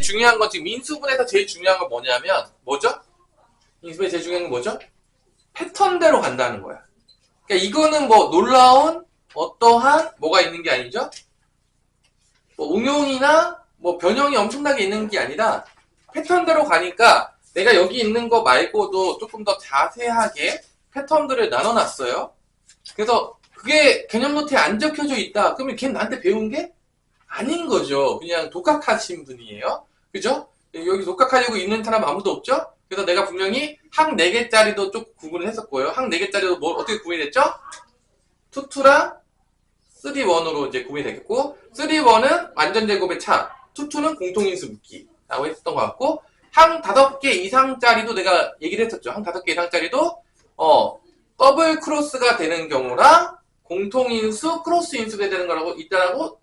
중요한 건 지금 인수분해에서 제일 중요한 건 뭐냐면 뭐죠? 인수분해 제일 중요한 건 뭐죠? 패턴대로 간다는 거야. 그러니까 이거는 뭐 놀라운 어떠한 뭐가 있는 게 아니죠? 뭐 응용이나 뭐 변형이 엄청나게 있는 게 아니라 패턴대로 가니까 내가 여기 있는 거 말고도 조금 더 자세하게 패턴들을 나눠놨어요. 그래서 그게 개념 노트에 안 적혀져 있다. 그러면 걔는 나한테 배운 게 아닌 거죠. 그냥 독학하신 분이에요. 그죠? 여기 독학하려고 있는 사람 아무도 없죠? 그래서 내가 분명히 항 4개짜리도 좀 구분을 했었고요. 항 4개짜리도 뭐 어떻게 구분이 됐죠? 2랑 3-1으로 이제 구분이 되겠고 3-1은 완전 제곱의 차, 2는 공통인수 묻기라고 했었던 것 같고 항 5개 이상짜리도 내가 얘기를 했었죠. 항 5개 이상짜리도 더블 크로스가 되는 경우랑 공통인수, 크로스 인수가 되는 거라고 있다라고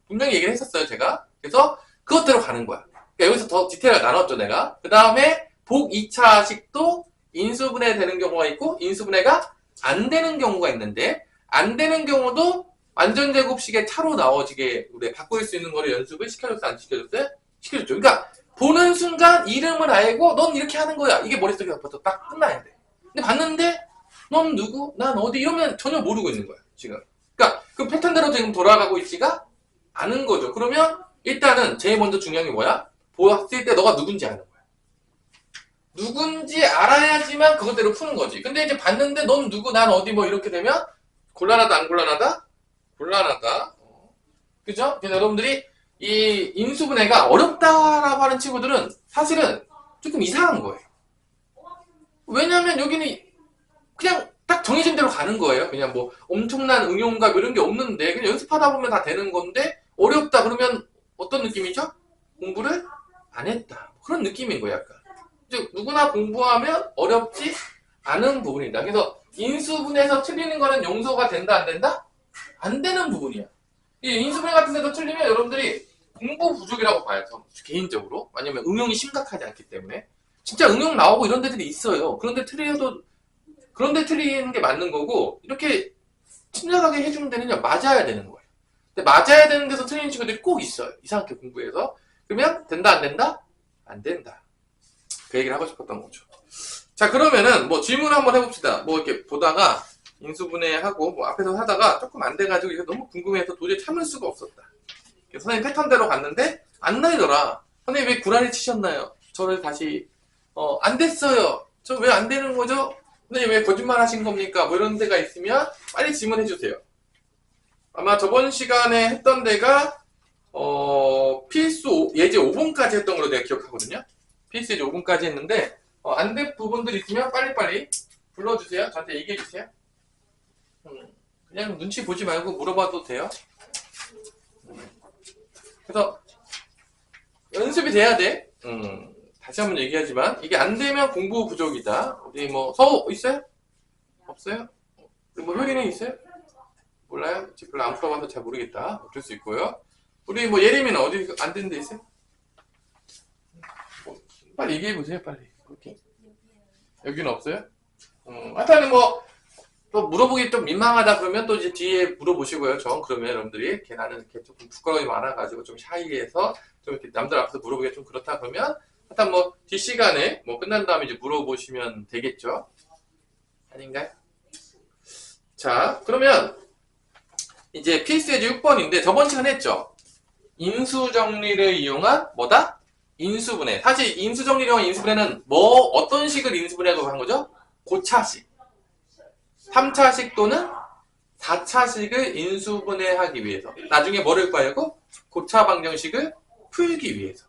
분명히 얘기를 했었어요, 제가. 그래서 그것대로 가는 거야. 그러니까 여기서 더 디테일을 나눴죠, 내가. 그 다음에 복 2차식도 인수분해 되는 경우가 있고 인수분해가 안 되는 경우가 있는데 안 되는 경우도 완전 제곱식의 차로 나와지게 우리 바꿀 수 있는 거를 연습을 시켜줬어요, 안 시켜줬어요? 시켜줬죠. 그러니까 보는 순간 이름을 알고 넌 이렇게 하는 거야. 이게 머릿속에 벌써 딱 끝나야 돼. 근데 봤는데 넌 누구? 난 어디? 이러면 전혀 모르고 있는 거야, 지금. 그러니까 그 패턴대로 지금 돌아가고 있지가 않은 거죠. 그러면 일단은 제일 먼저 중요한 게 뭐야? 보았을 때 너가 누군지 아는 거야. 누군지 알아야지만 그것대로 푸는 거지. 근데 이제 봤는데 넌 누구? 난 어디? 뭐 이렇게 되면 곤란하다, 안 곤란하다? 곤란하다. 그죠? 그래서 여러분들이 이 인수분해가 어렵다라고 하는 친구들은 사실은 조금 이상한 거예요. 왜냐면 여기는 그냥 딱 정해진 대로 가는 거예요. 그냥 뭐 엄청난 응용감 이런 게 없는데 그냥 연습하다 보면 다 되는 건데 어렵다 그러면 어떤 느낌이죠? 공부를 안 했다. 그런 느낌인 거예요, 약간. 즉 누구나 공부하면 어렵지 않은 부분이다. 그래서 인수분해에서 틀리는 거는 용서가 된다, 안 된다? 안 되는 부분이야. 이 인수분해 같은 데서 틀리면 여러분들이 공부 부족이라고 봐요, 개인적으로. 왜냐면 응용이 심각하지 않기 때문에. 진짜 응용 나오고 이런 데들이 있어요. 그런데 틀리는 게 맞는 거고, 이렇게 친절하게 해주는 데는 맞아야 되는 거예요. 근데 맞아야 되는 데서 틀리는 친구들이 꼭 있어요. 이상하게 공부해서. 그러면 된다, 안 된다? 안 된다. 그 얘기를 하고 싶었던 거죠. 자, 그러면은 뭐 질문 한번 해봅시다. 뭐 이렇게 보다가 인수분해하고 뭐 앞에서 하다가 조금 안 돼가지고 이거 너무 궁금해서 도저히 참을 수가 없었다. 선생님 패턴대로 갔는데 안 나이더라. 선생님 왜 구라를 치셨나요? 저를 다시 안 됐어요. 저 왜 안 되는 거죠? 선생님 왜 거짓말 하신 겁니까? 뭐 이런 데가 있으면 빨리 질문해 주세요. 아마 저번 시간에 했던 데가 필수 예제 5번까지 했던 걸로 내가 기억하거든요. 필수 예제 5번까지 했는데 안 된 부분들 있으면 빨리빨리 불러주세요. 저한테 얘기해 주세요. 그냥 눈치 보지 말고 물어봐도 돼요. 그래서 연습이 돼야 돼. 다시 한번 얘기하지만 이게 안 되면 공부 부족이다. 우리 뭐 서우 있어요? 없어요? 뭐 효리는 있어요? 몰라요? 별로 안 풀어봐서 잘 모르겠다. 어쩔 수 있고요. 우리 뭐 예림이는 어디 안 되는 데 있어요? 빨리 얘기해 보세요, 빨리. 오케이. 여기는 없어요? 하여튼 뭐 또 물어보기 좀 민망하다 그러면 또 이제 뒤에 물어보시고요. 그러면 여러분들이 나는 이렇게 조금 부끄러움이 많아가지고 좀 샤이해서 좀 이렇게 남들 앞에서 물어보기가 좀 그렇다 그러면 하여튼 뭐 뒷시간에 뭐 끝난 다음에 이제 물어보시면 되겠죠. 아닌가요? 자, 그러면 이제 필수 예제 6번인데 저번 시간에 했죠. 인수정리를 이용한 뭐다? 인수분해. 사실 인수정리를 이용한 인수분해는 뭐 어떤 식을 인수분해라고 한 거죠? 고차식. 3차식 또는 4차식을 인수분해하기 위해서 나중에 뭐를 구하려고? 고차 방정식을 풀기 위해서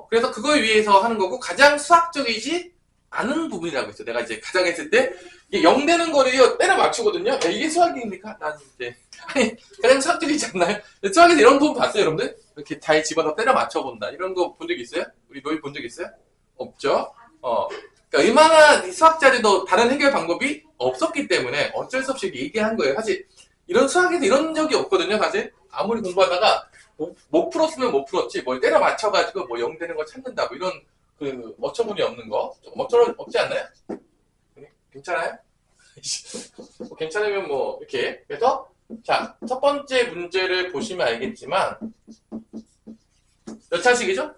그래서 그걸 위해서 하는 거고 가장 수학적이지 않은 부분이라고 했어요. 내가 이제 가장 했을 때 이게 0 되는 거를 때려 맞추거든요. 야, 이게 수학입니까? 나는 이제 아니 가장 수학적이지 않나요? 수학에서 이런 부분 봤어요, 여러분들? 이렇게 잘 집어서 때려 맞춰본다 이런 거 본 적 있어요? 우리 노이 본 적 있어요? 없죠? 그러니까 얼마나 수학자들도 다른 해결 방법이 없었기 때문에 어쩔 수 없이 얘기한 거예요. 사실 이런 수학에서 이런 적이 없거든요. 사실 아무리 공부하다가 못 풀었으면 못 풀었지 뭘 때려 맞춰가지고 뭐 0 되는 거 찾는다 뭐 이런 그 어처구니 없는 거 조금 어처구니 없지 않나요? 괜찮아요? 뭐 괜찮으면 뭐 이렇게 그래서 자, 첫 번째 문제를 보시면 알겠지만 몇 차식이죠?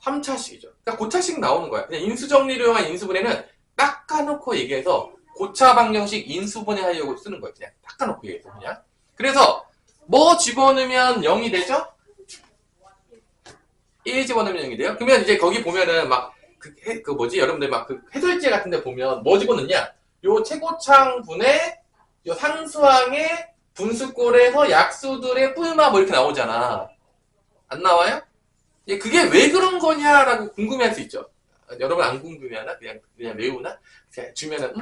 3차식이죠. 그러니까 고차식 나오는 거야. 그냥 인수정리료와 인수분해는 닦아놓고 얘기해서 고차 방정식 인수분해 하려고 쓰는 거예요. 그냥 닦아놓고 얘기해서 그냥. 그래서 뭐 집어넣으면 0이 되죠? 1 집어넣으면 0이 돼요? 그러면 이제 거기 보면은 막 여러분들 막 그 해설제 같은 데 보면 뭐 집어넣냐? 요 최고창 분의 요 상수항의 분수꼴에서 약수들의 뿔마 뭐 이렇게 나오잖아. 안 나와요? 그게 왜 그런 거냐라고 궁금해할 수 있죠. 여러분 안 궁금해하나? 그냥 외우나? 주면은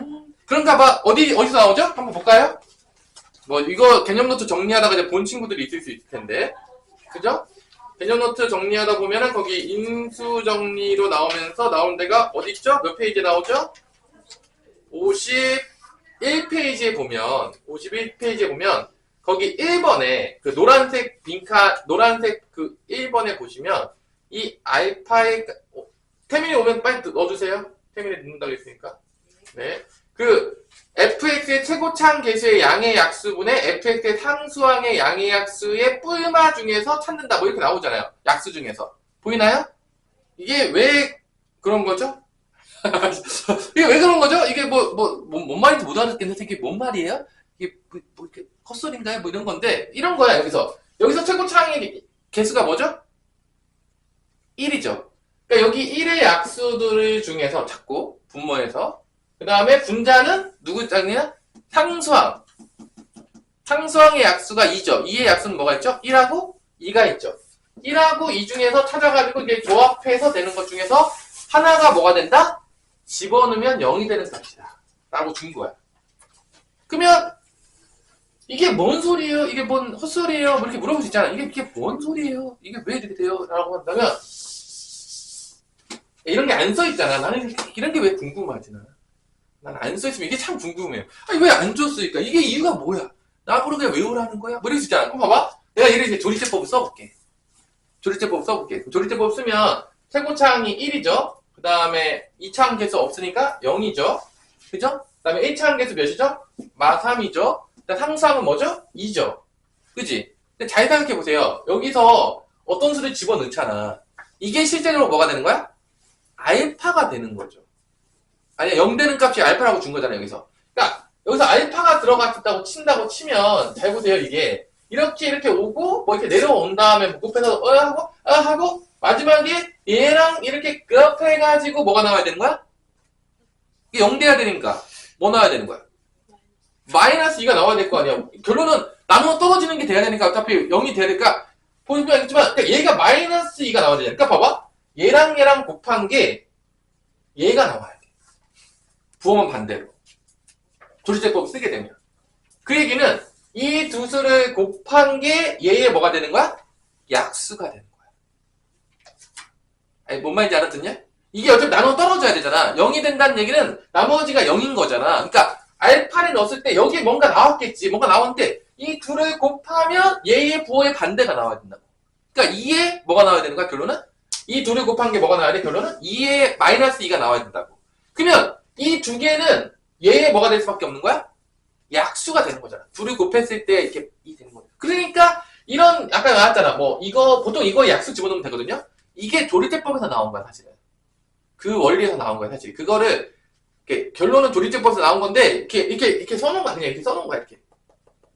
그런가 봐. 어디서 나오죠? 한번 볼까요? 뭐 이거 개념 노트 정리하다가 이제 본 친구들이 있을 수 있을 텐데, 그죠? 개념 노트 정리하다 보면은 거기 인수 정리로 나오면서 나온 데가 어디 있죠? 몇 페이지에 나오죠? 51페이지에 보면 거기 1번에 그 노란색 노란색 그 1번에 보시면 이 알파의 태민이 오면 빨리 넣어주세요. 태민이 넣는다고 했으니까. 네. 그 fx의 최고차항 계수의 양의 약수분의 fx의 상수항의 양의 약수의 뿔마 중에서 찾는다. 뭐 이렇게 나오잖아요. 약수 중에서. 보이나요? 이게 왜 그런 거죠? 이게 왜 그런 거죠? 이게 뭔 말인지 못 알아듣겠는데 이게 뭔 말이에요? 이게 뭐 이렇게 헛소리인가요? 뭐 이런 건데 이런 거야. 여기서 최고차항의 개수가 뭐죠? 1이죠. 그러니까 여기 1의 약수들 중에서 찾고 분모해서 그 다음에 분자는 누구 짝이냐? 상수항. 상수항의 약수가 2죠. 2의 약수는 뭐가 있죠? 1하고 2가 있죠. 1하고 2 중에서 찾아가지고 이제 조합해서 되는 것 중에서 하나가 뭐가 된다? 집어넣으면 0이 되는 값이다. 라고 준 거야. 그러면 이게 뭔 소리예요? 이게 뭔 헛소리예요? 뭐 이렇게 물어볼 수 있잖아. 이게 뭔 소리예요? 이게 왜 이렇게 돼요? 라고 한다면 이런 게 안 써있잖아. 나는 이런 게 왜 궁금하지? 난 안 써있으면 이게 참 궁금해요. 아니 왜 안 줬으니까? 이게 이유가 뭐야? 나보고 그냥 외우라는 거야? 뭐 이럴 수 있잖아. 그럼 봐봐. 내가 이제 조리제법을 써볼게. 조리제법 쓰면 최고차항이 1이죠. 그 다음에 2차항 개수 없으니까 0이죠. 그죠? 그 다음에 1차항 개수 몇이죠? 마 3이죠. 상수항은 뭐죠? 2죠. 그지? 근데 잘 생각해보세요. 여기서 어떤 수를 집어넣잖아. 이게 실제로 뭐가 되는 거야? 알파가 되는 거죠. 아니야, 0 되는 값이 알파라고 준 거잖아, 여기서. 그러니까, 여기서 알파가 들어갔다고 친다고 치면, 잘 보세요, 이게. 이렇게 오고, 뭐 이렇게 내려온 다음에 곱해서, 하고, 마지막에 얘랑 이렇게 급해가지고 뭐가 나와야 되는 거야? 이게 0 돼야 되니까, 뭐 나와야 되는 거야? 마이너스 2가 나와야 될 거 아니야. 결론은 나누어 떨어지는 게 돼야 되니까, 어차피 0이 돼야 되니까, 보시면 알겠지만, 그러니까 얘가 마이너스 2가 나와야 되니까, 봐봐. 얘랑 곱한 게, 얘가 나와야 돼. 부호만 반대로. 조리제법 쓰게 되면. 그 얘기는 이 두 수를 곱한 게 얘의 뭐가 되는 거야? 약수가 되는 거야. 아니, 뭔 말인지 알아듣냐? 이게 어차피 나눠 떨어져야 되잖아. 0이 된다는 얘기는 나머지가 0인 거잖아. 그러니까 알파를 넣었을 때 여기에 뭔가 나왔겠지. 뭔가 나왔는데 이 둘을 곱하면 얘의 부호의 반대가 나와야 된다고. 그러니까 2에 뭐가 나와야 되는 거야? 결론은? 이 둘을 곱한 게 뭐가 나와야 돼? 결론은? 2에 마이너스 2가 나와야 된다고. 그러면 이 두 개는 얘의 뭐가 될 수밖에 없는 거야? 약수가 되는 거잖아. 둘을 곱했을 때 이렇게 이 되는 거야. 그러니까 이런 아까 나왔잖아. 보통 이거 약수 집어넣으면 되거든요. 이게 조리제법에서 나온 거야, 사실은. 그 원리에서 나온 거야, 사실. 그거를 결론은 조리제법에서 나온 건데 이렇게 써놓은 거야. 그냥 이렇게 써놓은 거야, 이렇게.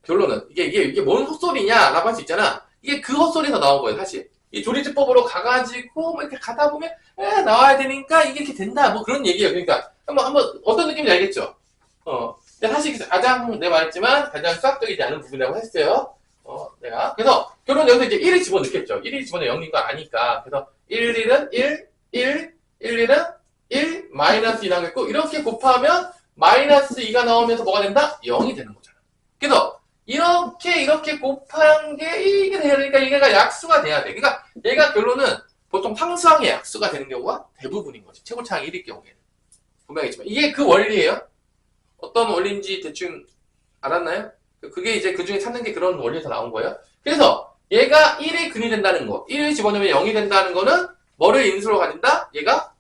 결론은 이게 뭔 헛소리냐라고 할 수 있잖아. 이게 그 헛소리에서 나온 거예요, 사실. 이 조리제법으로 가가지고 뭐 이렇게 가다 보면 나와야 되니까 이게 이렇게 된다. 뭐 그런 얘기예요. 그러니까 한번 어떤 느낌인지 알겠죠? 사실 내가 말했지만 가장 수학적이지 않은 부분이라고 했어요. 그래서 결론 여기서 이제 1을 집어넣겠죠. 1을 집어넣어 0인 거 아니까. 그래서 1, 1은 1, 1, 1, 1은 1, 마이너스 2 나오겠고, 이렇게 곱하면 마이너스 2가 나오면서 뭐가 된다? 0이 되는 거잖아. 그래서 이렇게 곱한 게 이게 돼야 되니까 얘가 약수가 돼야 돼. 그러니까 얘가 결론은 보통 상수항의 약수가 되는 경우가 대부분인 거지. 최고차항 1일 경우에는. 분명히지만 이게 그 원리예요. 어떤 원리인지 대충 알았나요? 그게 이제 그 중에 찾는 게 그런 원리에서 나온 거예요. 그래서 얘가 1의 근이 된다는 거, 1을 집어넣으면 0이 된다는 거는 뭐를 인수로 가진다? 얘가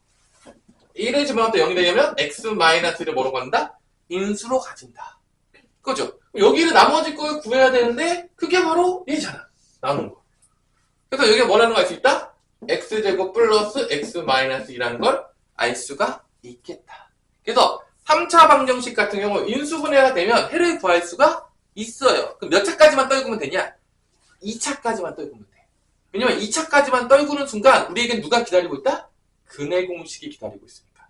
1을 집어넣을 때 0이 되려면 x-를 뭐로 가진다? 인수로 가진다. 그죠? 여기를 나머지 걸 구해야 되는데 그게 바로 얘잖아. 나오는 거. 그래서 여기에 뭐라는 걸 알 수 있다? x제곱 플러스 x 마이너스 2라는 걸 알 수가 있겠다. 그래서 3차 방정식 같은 경우 인수분해가 되면 해를 구할 수가 있어요. 그럼 몇 차까지만 떨구면 되냐? 2차까지만 떨구면 돼. 왜냐면 2차까지만 떨구는 순간 우리에겐 누가 기다리고 있다? 근해 공식이 기다리고 있으니까.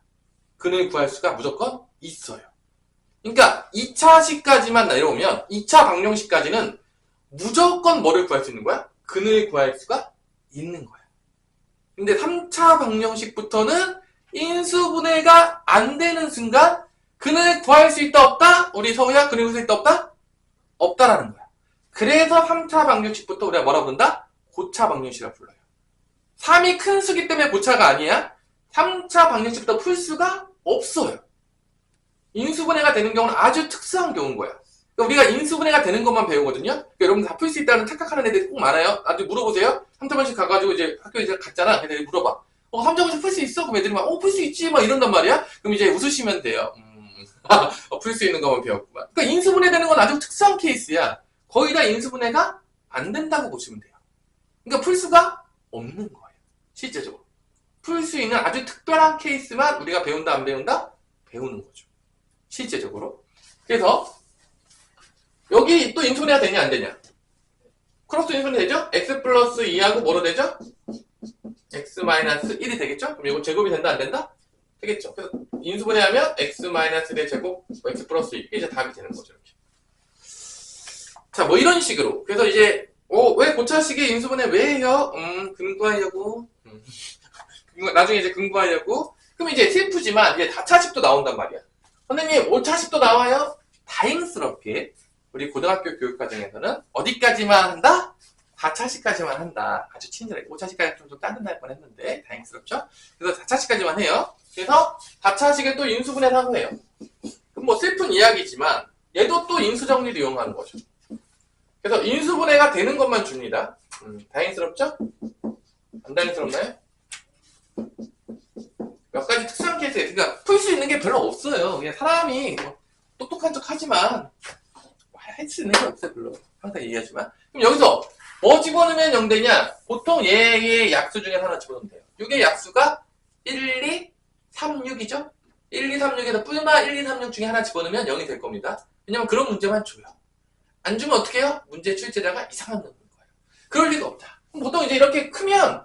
근해를 구할 수가 무조건 있어요. 그러니까 2차식까지만 내려오면 2차 방정식까지는 무조건 뭐를 구할 수 있는 거야? 근을 구할 수가 있는 거야. 근데 3차 방정식부터는 인수분해가 안 되는 순간 근을 구할 수 있다 없다? 우리 서우야 근을 구할 수 있다 없다? 없다라는 거야. 그래서 3차 방정식부터 우리가 뭐라고 부른다? 고차 방정식이라고 불러요. 3이 큰 수기 때문에 고차가 아니야. 3차 방정식부터 풀 수가 없어요. 인수분해가 되는 경우는 아주 특수한 경우인 거야. 그러니까 우리가 인수분해가 되는 것만 배우거든요. 그러니까 여러분 다 풀 수 있다는 착각하는 애들이 꼭 많아요. 나한테 물어보세요. 3차 방정식 가가지고 이제 학교에 이제 갔잖아. 애들이 물어봐. 3차 방정식 풀 수 있어? 그럼 애들이 막 풀 수 있지 막 이런단 말이야. 그럼 이제 웃으시면 돼요. 풀 수 있는 것만 배웠구만. 그러니까 인수분해 되는 건 아주 특수한 케이스야. 거의 다 인수분해가 안 된다고 보시면 돼요. 그러니까 풀 수가 없는 거예요. 실제적으로. 풀 수 있는 아주 특별한 케이스만 우리가 배운다 안 배운다? 배우는 거죠. 실제적으로. 그래서 여기 또 인수분해가 되냐 안 되냐? 크로스 인수분해 되죠? x 플러스 2하고 뭐로 되죠? x 마이너스 1이 되겠죠? 그럼 이거 제곱이 된다 안 된다? 되겠죠. 그래서 인수분해하면 x 마이너스 1의 제곱 x 플러스 2 이게 이제 답이 되는 거죠. 이렇게. 자, 뭐 이런 식으로. 그래서 이제 왜 고차식의 인수분해 왜 해요? 근거하려고. 나중에 이제 근거하려고. 그럼 이제 슬프지만 이제 다차식도 나온단 말이야. 선생님 5차식도 나와요? 다행스럽게 우리 고등학교 교육과정에서는 어디까지만 한다? 4차식까지만 한다. 아주 친절하게. 5차식까지 좀 짜증날 뻔했는데 다행스럽죠? 그래서 4차식까지만 해요. 그래서 4차식에 또 인수분해를 하고 해요. 그럼 뭐 슬픈 이야기지만 얘도 또 인수정리를 이용하는 거죠. 그래서 인수분해가 되는 것만 줍니다. 다행스럽죠? 안 다행스럽나요? 몇 가지 특수한 케이스에 그러니까 풀 수 있는 게 별로 없어요. 그냥 사람이 뭐 똑똑한 척 하지만 할 수 있는 게 없어요. 별로. 항상 얘기하지만. 그럼 여기서 뭐 집어넣으면 0되냐? 보통 얘의 약수 중에 하나 집어넣으면 돼요. 6의 약수가 1, 2, 3, 6이죠? 1, 2, 3, 6에서 뿔마 1, 2, 3, 6 중에 하나 집어넣으면 0이 될 겁니다. 왜냐면 그런 문제만 줘요. 안 주면 어떻게 해요? 문제 출제자가 이상한 놈인 거예요. 그럴 리가 없다. 보통 이제 이렇게 크면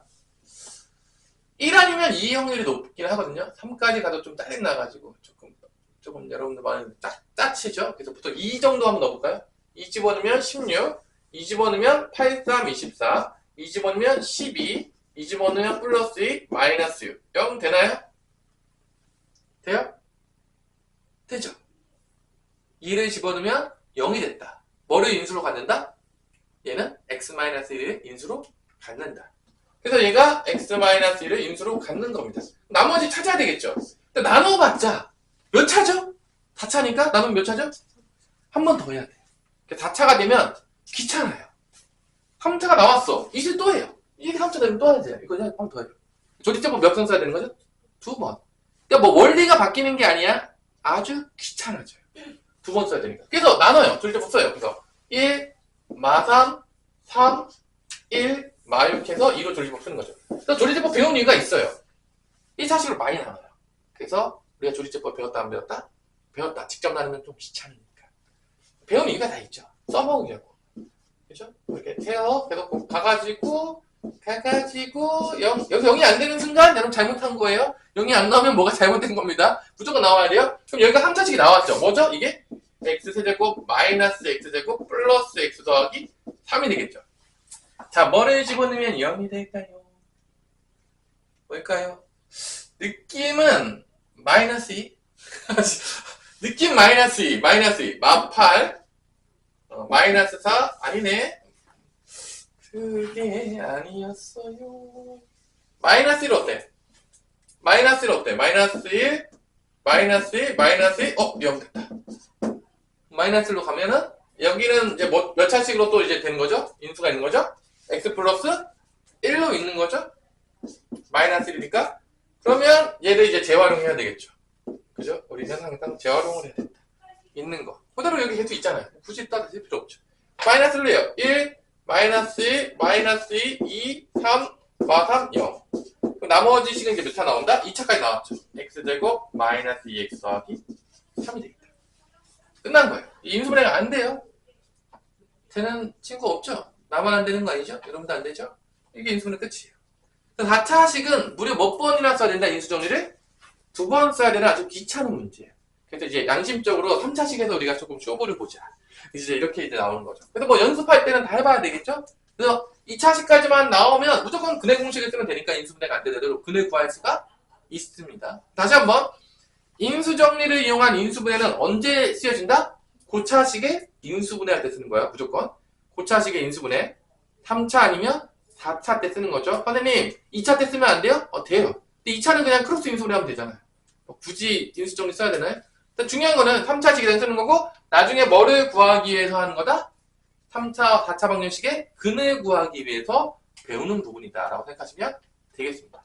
1 아니면 2의 확률이 높긴 하거든요. 3까지 가도 좀 짜증나가지고 조금 여러분들 많이 짜치죠? 그래서 보통 2 정도 한번 넣어볼까요? 2 집어넣으면 16, 2 집어넣으면 8, 3, 24, 2 집어넣으면 12, 2 집어넣으면 플러스 2, 마이너스 6. 0 되나요? 돼요? 되죠? 2를 집어넣으면 0이 됐다. 뭐를 인수로 갖는다? 얘는 x-1을 인수로 갖는다. 그래서 얘가 x-1을 인수로 갖는 겁니다. 나머지 찾아야 되겠죠? 근데 나눠봤자 몇 차죠? 4차니까 나누면 몇 차죠? 한 번 더 해야 돼요. 4차가 되면 귀찮아요. 3차가 나왔어. 이제 또 해요. 이게 3차 되면 또 해야 돼요. 이거 한 번 더 해요. 조리제법 몇 번 써야 되는 거죠? 2번. 그러니까 뭐 원리가 바뀌는 게 아니야. 아주 귀찮아져요. 2번 써야 되니까. 그래서 나눠요. 조리제법 써요. 그래서 1, 마3, 3, 1, 마6 해서 2로 조리제법 쓰는 거죠. 그래서 조리제법 배운 이유가 있어요. 1차식으로 많이 나눠요. 그래서 우리가 조리제법 배웠다 안 배웠다? 배웠다. 직접 나누면 좀 귀찮으니까. 배운 이유가 다 있죠. 써먹으려고. 그죠? 이렇게 세워 계속 가가지고 0, 여기서 0이 안 되는 순간 여러분 잘못한 거예요. 0이 안 나오면 뭐가 잘못된 겁니다. 무조건 나와야 돼요. 그럼 여기가 3차식이 나왔죠. 뭐죠? 이게 x세제곱 마이너스 x제곱 플러스 x 더하기 3이 되겠죠. 자, 뭐를 집어넣으면 0이 될까요? 뭘까요? 느낌은 마이너스 2 느낌 마이너스 2 마 8 마이너스 4 아니네. 그게 아니었어요. 마이너스 1 어때? 마이너스 1 어때? 마이너스 1 마이너스 1 마이너스 1 0 됐다. 마이너스 1로 가면은 여기는 이제 몇 차식으로 또 이제 되는 거죠? 인수가 있는 거죠? x 플러스 1로 있는 거죠? 마이너스 1이니까 그러면 얘를 이제 재활용해야 되겠죠. 그죠? 우리는 항상 재활용을 해야 된다. 있는 거. 그대로 여기 계속 있잖아요. 굳이 따로 쓸 필요 없죠. 마이너스 1로 해요. 1 마이너스 1, 마이너스 2, 2, 3, 마 3, 0. 그럼 나머지 식은 이제 몇 차 나온다? 2차까지 나왔죠. x제곱 마이너스 2x 더하기 3이 되겠다. 끝난 거예요. 이 인수분해가 안 돼요. 되는 친구 없죠? 나만 안 되는 거 아니죠? 여러분도 안 되죠? 이게 인수분해 끝이에요. 4차식은 무려 몇 번이나 써야 된다, 인수정리를? 2번 써야 되는 아주 귀찮은 문제예요. 그래서 이제 양심적으로 3차식에서 우리가 조금 쇼부를 보자. 이제 이렇게 이제 나오는 거죠. 그래서 뭐 연습할 때는 다 해봐야 되겠죠? 그래서 2차식까지만 나오면 무조건 근해 공식을 쓰면 되니까 인수분해가 안 되더라도 근해 구할 수가 있습니다. 다시 한번. 인수정리를 이용한 인수분해는 언제 쓰여진다? 고차식의 인수분해할 때 쓰는 거야, 무조건. 고차식의 인수분해. 3차 아니면 4차 때 쓰는 거죠. 선생님, 2차 때 쓰면 안 돼요? 돼요. 근데 2차는 그냥 크로스 인수분해 하면 되잖아요. 굳이 인수정리 써야 되나요? 중요한 거는 3차식에 쓰는 거고, 나중에 뭐를 구하기 위해서 하는 거다? 3차, 4차 방정식의 근을 구하기 위해서 배우는 부분이다 라고 생각하시면 되겠습니다.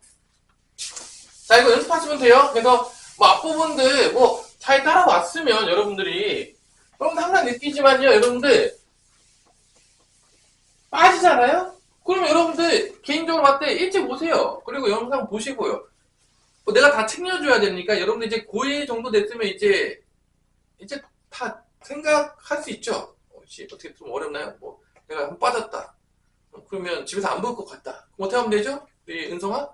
자, 이거 연습하시면 돼요. 그래서 뭐 앞부분들 뭐 잘 따라왔으면 여러분들 항상 느끼지만요, 여러분들 빠지잖아요? 그럼 여러분들 개인적으로 봤을 때 일찍 오세요. 그리고 영상 보시고요. 뭐 내가 다 챙겨줘야 되니까 여러분들 이제 고1 정도 됐으면 이제 다 생각할 수 있죠. 어떻게 좀 어렵나요? 뭐 내가 한번 빠졌다. 그러면 집에서 안 볼 것 같다. 그럼 어떻게 하면 되죠? 우리 은성아?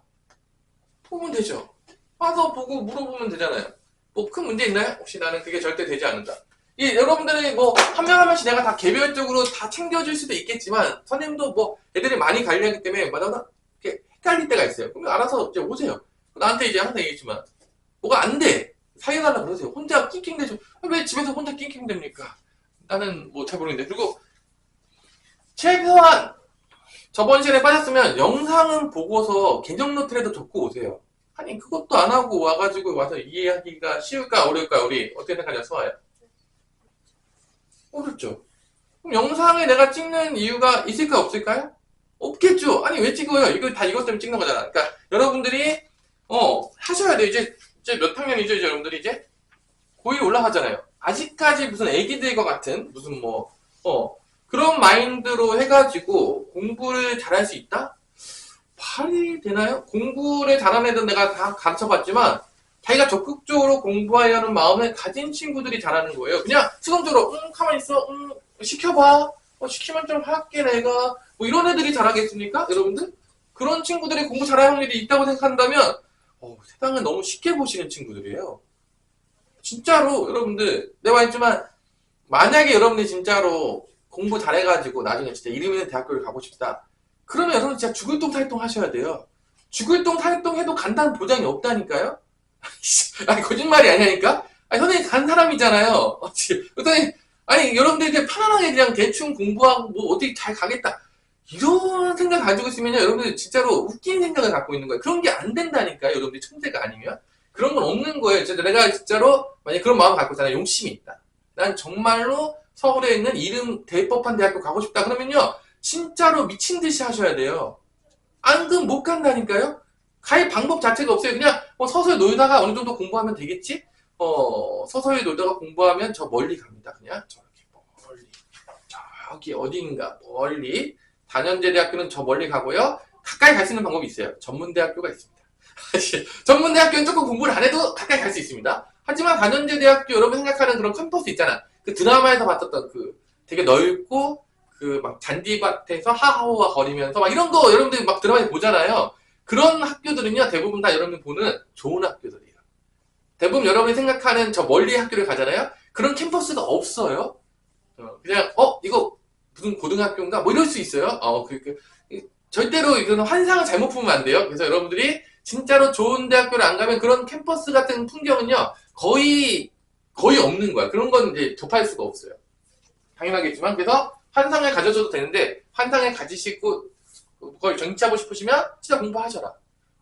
보면 되죠. 와서 보고 물어보면 되잖아요. 뭐 큰 문제 있나요? 혹시 나는 그게 절대 되지 않는다. 여러분들이 뭐 한 명 한 명씩 내가 다 개별적으로 다 챙겨줄 수도 있겠지만 선생님도 뭐 애들이 많이 관리하기 때문에 마다마다 이렇게 헷갈릴 때가 있어요. 그러면 알아서 이제 오세요. 나한테 이제 항상 얘기했지만 뭐가 안 돼. 사귀어달라 그러세요. 혼자 낑낑대죠. 왜 집에서 혼자 낑낑댑니까? 나는 뭐 잘 모르겠는데. 그리고 최소한 저번 시간에 빠졌으면 영상은 보고서 개념 노트라도 적고 오세요. 아니 그것도 안 하고 와서 이해하기가 쉬울까 어려울까? 우리 어떻게 생각하냐 수아야? 어렵죠. 그럼 영상을 내가 찍는 이유가 있을까 없을까요? 없겠죠. 아니 왜 찍어요? 이거 다 이것 때문에 찍는 거잖아. 그러니까 여러분들이 하셔야 돼요. 이제 몇 학년이죠? 이제 여러분들이 이제 고1 올라가잖아요. 아직까지 무슨 애기들과 같은 무슨 그런 마인드로 해가지고 공부를 잘할 수 있다? 말이 되나요? 공부를 잘하는 애들 내가 다 가르쳐봤지만 자기가 적극적으로 공부하려는 마음을 가진 친구들이 잘하는 거예요. 그냥 수동적으로 가만히 있어, 시켜봐, 시키면 좀 할게 내가 뭐 이런 애들이 잘하겠습니까? 여러분들? 그런 친구들이 공부 잘할 확률이 있다고 생각한다면 세상을 너무 쉽게 보시는 친구들이에요. 진짜로 여러분들 내가 말했지만 만약에 여러분들이 진짜로 공부 잘해가지고 나중에 진짜 이름 있는 대학교를 가고 싶다. 그러면 여러분 진짜 죽을 똥 탈똥 하셔야 돼요. 죽을 똥 탈똥 해도 간다는 보장이 없다니까요? 아니 거짓말이 아니라니까? 아니 선생님 간 사람이잖아요. 선생님 아니 여러분들이 이제 편안하게 그냥 대충 공부하고 뭐 어떻게 잘 가겠다. 이런 생각 가지고 있으면요 여러분들 진짜로 웃긴 생각을 갖고 있는 거예요. 그런 게 안 된다니까요. 여러분들이 천재가 아니면. 그런 건 없는 거예요. 내가 진짜로 만약에 그런 마음 갖고 있잖아요. 용심이 있다. 난 정말로 서울에 있는 이름 대법한 대학교 가고 싶다. 그러면요. 진짜로 미친 듯이 하셔야 돼요. 안 그럼 못 간다니까요? 갈 방법 자체가 없어요. 그냥 서서히 놀다가 어느 정도 공부하면 되겠지? 서서히 놀다가 공부하면 저 멀리 갑니다. 그냥 저렇게 멀리. 저기 어딘가 멀리. 단연제 대학교는 저 멀리 가고요. 가까이 갈 수 있는 방법이 있어요. 전문대학교가 있습니다. 전문대학교는 조금 공부를 안 해도 가까이 갈 수 있습니다. 하지만 단연제 대학교 여러분 생각하는 그런 캠퍼스 있잖아. 그 드라마에서 봤었던 그 되게 넓고 그 막 잔디밭에서 하하호화 거리면서 막 이런 거 여러분들 막 드라마에 보잖아요. 그런 학교들은요 대부분 다 여러분들 보는 좋은 학교들이에요. 대부분 여러분이 생각하는 저 멀리 학교를 가잖아요. 그런 캠퍼스가 없어요. 그냥 이거 무슨 고등학교인가 뭐 이럴 수 있어요. 절대로 이거는 환상을 잘못 보면 안 돼요. 그래서 여러분들이 진짜로 좋은 대학교를 안 가면 그런 캠퍼스 같은 풍경은요 거의 없는 거야. 그런 건 이제 접할 수가 없어요. 당연하겠지만 그래서 환상을 가져줘도 되는데 환상을 가지시고 그걸 정치하고 싶으시면 진짜 공부하셔라.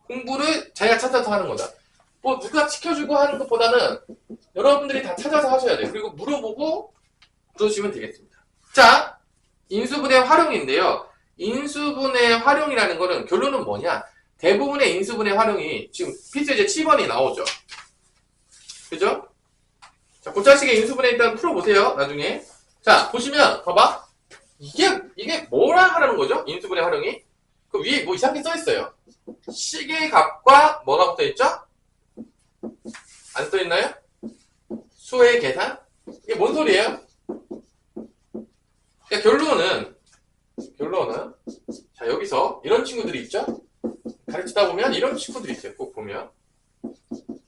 공부를 자기가 찾아서 하는 거다. 뭐 누가 시켜주고 하는 것보다는 여러분들이 다 찾아서 하셔야 돼요. 그리고 물어보고 그러시면 되겠습니다. 자, 인수분해 활용인데요. 인수분해 활용이라는 거는 결론은 뭐냐? 대부분의 인수분해 활용이 지금 필수제 7번이 나오죠. 그죠? 자, 고차식의 인수분해 일단 풀어보세요. 나중에. 자, 보시면 봐봐. 이게 뭐라 하라는 거죠? 인수분해 활용이? 그 위에 뭐 이상하게 써 있어요. 식의 값과 뭐라고 써 있죠? 안 써 있나요? 수의 계산? 이게 뭔 소리예요? 그러니까 결론은 자, 여기서 이런 친구들이 있죠? 가르치다 보면 이런 친구들이 있어요. 꼭 보면.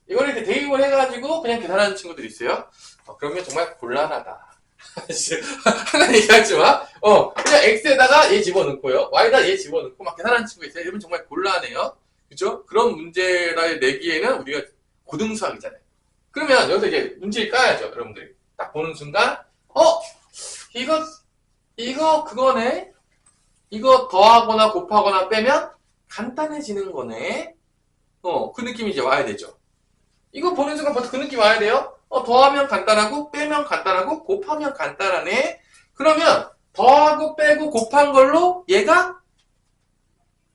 이걸 이렇게 대입을 해가지고 그냥 계산하는 친구들이 있어요. 그러면 정말 곤란하다. 하나 얘기하지 마. 그냥 X에다가 얘 집어넣고요. Y에다 얘 집어넣고 막 계산하는 친구 있어요. 이러면 정말 곤란해요. 그죠? 그런 문제를 내기에는 우리가 고등수학이잖아요. 그러면 여기서 이제 문제를 까야죠. 여러분들이. 딱 보는 순간, 이거 그거네? 이거 더하거나 곱하거나 빼면 간단해지는 거네? 그 느낌이 이제 와야 되죠. 이거 보는 순간 벌써 그 느낌 와야 돼요? 더하면 간단하고, 빼면 간단하고, 곱하면 간단하네? 그러면, 더하고, 빼고, 곱한 걸로 얘가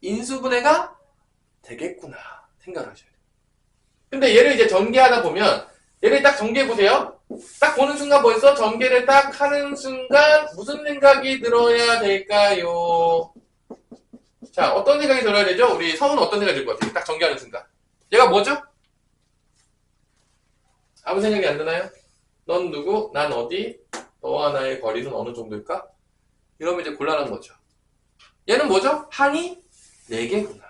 인수분해가 되겠구나. 생각을 하셔야 돼요. 근데 얘를 이제 전개하다 보면, 얘를 딱 전개해보세요. 딱 보는 순간 벌써 전개를 딱 하는 순간, 무슨 생각이 들어야 될까요? 자, 어떤 생각이 들어야 되죠? 우리 성우는 어떤 생각이 들 것 같아요? 딱 전개하는 순간. 얘가 뭐죠? 아무 생각이 안 드나요? 넌 누구? 난 어디? 너와 나의 거리는 어느 정도일까? 이러면 이제 곤란한 거죠. 얘는 뭐죠? 항이 4개구나.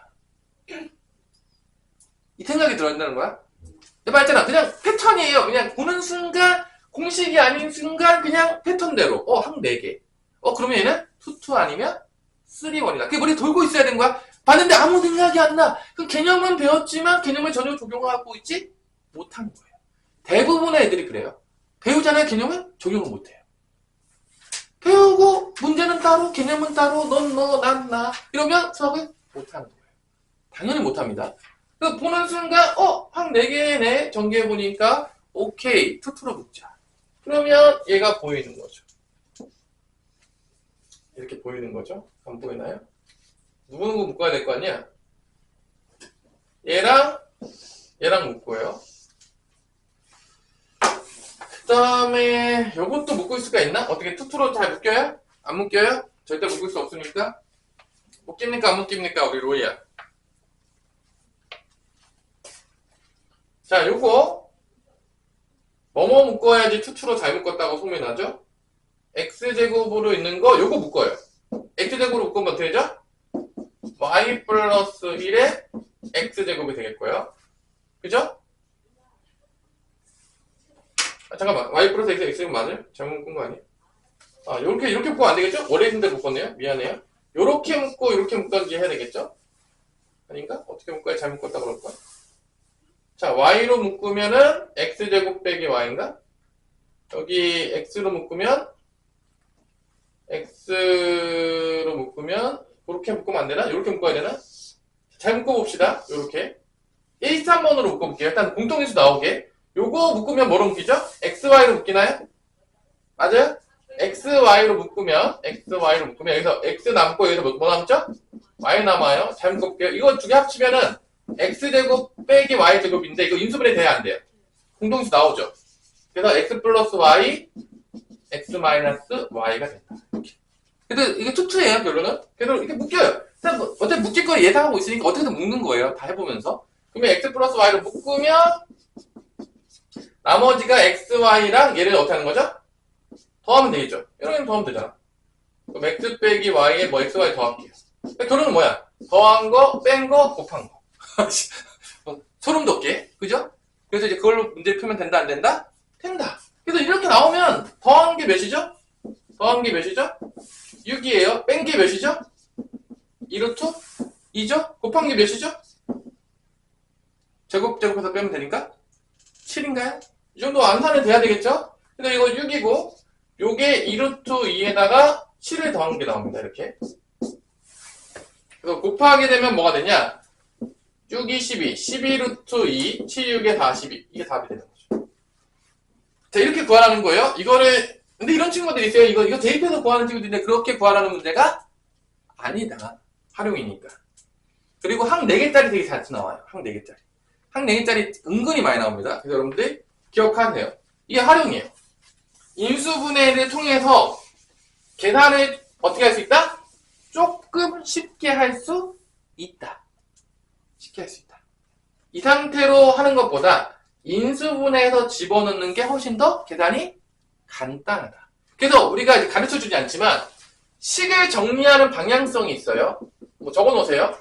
이 생각이 들어야 된다는 거야? 내가 말했잖아. 그냥 패턴이에요. 그냥 보는 순간, 공식이 아닌 순간, 그냥 패턴대로. 항 4개. 그러면 얘는 2, 2 아니면 3, 1이다. 그게 머리에 돌고 있어야 되는 거야? 봤는데 아무 생각이 안 나. 그럼 개념은 배웠지만 개념을 전혀 적용하고 있지 못한 거예요. 대부분의 애들이 그래요. 배우잖아요. 개념을 적용을 못해요. 배우고 문제는 따로 개념은 따로 넌 너 난 나 이러면 수학을 못하는 거예요. 당연히 못합니다. 그래서 보는 순간 항 4개네 전개해보니까 오케이 투투로 묶자. 그러면 얘가 보이는 거죠. 이렇게 보이는 거죠. 안 보이나요? 누구 묶어야 될 거 아니야? 얘랑 묶고요. 그 다음에 요것도 묶을 수가 있나? 어떻게 투투로 잘 묶여요? 안 묶여요? 절대 묶을 수 없습니까? 묶입니까? 안 묶입니까? 우리 로이야. 자, 요거 뭐뭐 묶어야지 투투로 잘 묶었다고 소문나죠? x제곱으로 있는 거 요거 묶어요. x제곱으로 묶으면 어떻게 되죠? y 플러스 1의 x제곱이 되겠고요. 그죠? 잠깐만, y 플러스 x, x제곱 맞아요? 잘못 묶은 거 아니에요? 이렇게 묶으면 안 되겠죠? 원래 있는 대로 묶었네요? 미안해요. 요렇게 묶고, 이렇게 묶던지 해야 되겠죠? 아닌가? 어떻게 묶어야 잘 묶었다 그럴 거야? 자, y로 묶으면은 x제곱 빼기 y인가? 여기 x로 묶으면 그렇게 묶으면 안 되나? 이렇게 묶어야 되나? 잘 묶어봅시다. 요렇게 1, 3번으로 묶어볼게요. 일단 공통인수 나오게. 요거 묶으면 뭐로 묶이죠? xy로 묶이나요? 맞아요? xy로 묶으면 여기서 x 남고 여기서 뭐 남죠? y 남아요. 잘 묶어볼게요. 이거 두 개 합치면은 x제곱 빼기 y제곱인데 이거 인수분해 돼야 안 돼요. 공통인수 나오죠? 그래서 x 플러스 y, x 마이너스 y가 된다. 이렇게. 그래도 이게 투투예요, 결론은. 그래도 이렇게 묶여요. 어차피 묶일 걸 예상하고 있으니까 어떻게든 묶는 거예요. 다 해보면서. 그러면 x 플러스 y로 묶으면 나머지가 xy랑 얘를 어떻게 하는 거죠? 더하면 되겠죠. 이렇게 더하면 되잖아. 그럼 x 빼기 y에 뭐 xy 더할게요. 그러니까 결론은 뭐야? 더한 거, 뺀 거, 곱한 거. 소름 돋게. 그죠? 그래서 이제 그걸로 문제 풀면 된다, 안 된다? 된다. 그래서 이렇게 나오면 더한 게 몇이죠? 6이에요. 뺀 게 몇이죠? 2루트? 2죠? 곱한 게 몇이죠? 제곱해서 빼면 되니까 7인가요? 이 정도 암산은 돼야 되겠죠? 근데 이거 6이고 요게 2루트 2에다가 7을 더한 게 나옵니다. 이렇게. 그래서 곱하게 되면 뭐가 되냐? 6이 12, 12루트 2, 7, 6에 42. 이게 답이 되는 거죠. 자, 이렇게 구하라는 거예요. 근데 이런 친구들이 있어요. 이거 대입해서 구하는 친구들인데 그렇게 구하라는 문제가 아니다. 활용이니까. 그리고 항 4개짜리 되게 자주 나와요. 항 4개짜리. 항 4개짜리 은근히 많이 나옵니다. 그래서 여러분들 기억하세요. 이게 활용이에요. 인수분해를 통해서 계산을 어떻게 할 수 있다? 조금 쉽게 할 수 있다. 쉽게 할 수 있다. 이 상태로 하는 것보다 인수분해해서 집어넣는 게 훨씬 더 계산이 간단하다. 그래서 우리가 이제 가르쳐주지 않지만 식을 정리하는 방향성이 있어요. 뭐 적어놓으세요.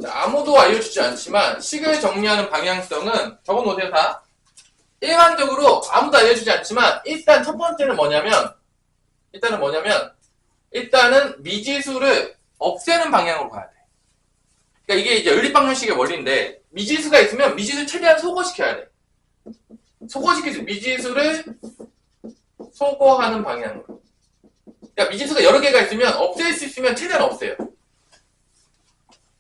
자, 아무도 알려주지 않지만 식을 정리하는 방향성은 적어놓으세요 다. 일반적으로 아무도 알려주지 않지만 일단 첫 번째는 뭐냐면 일단은 미지수를 없애는 방향으로 가야 돼. 그러니까 이게 이제 연립방정식의 원리인데 미지수가 있으면 미지수를 최대한 소거시켜야 돼. 소거시켜서 미지수를 소거하는 방향으로. 그러니까 미지수가 여러 개가 있으면 없앨 수 있으면 최대한 없애요.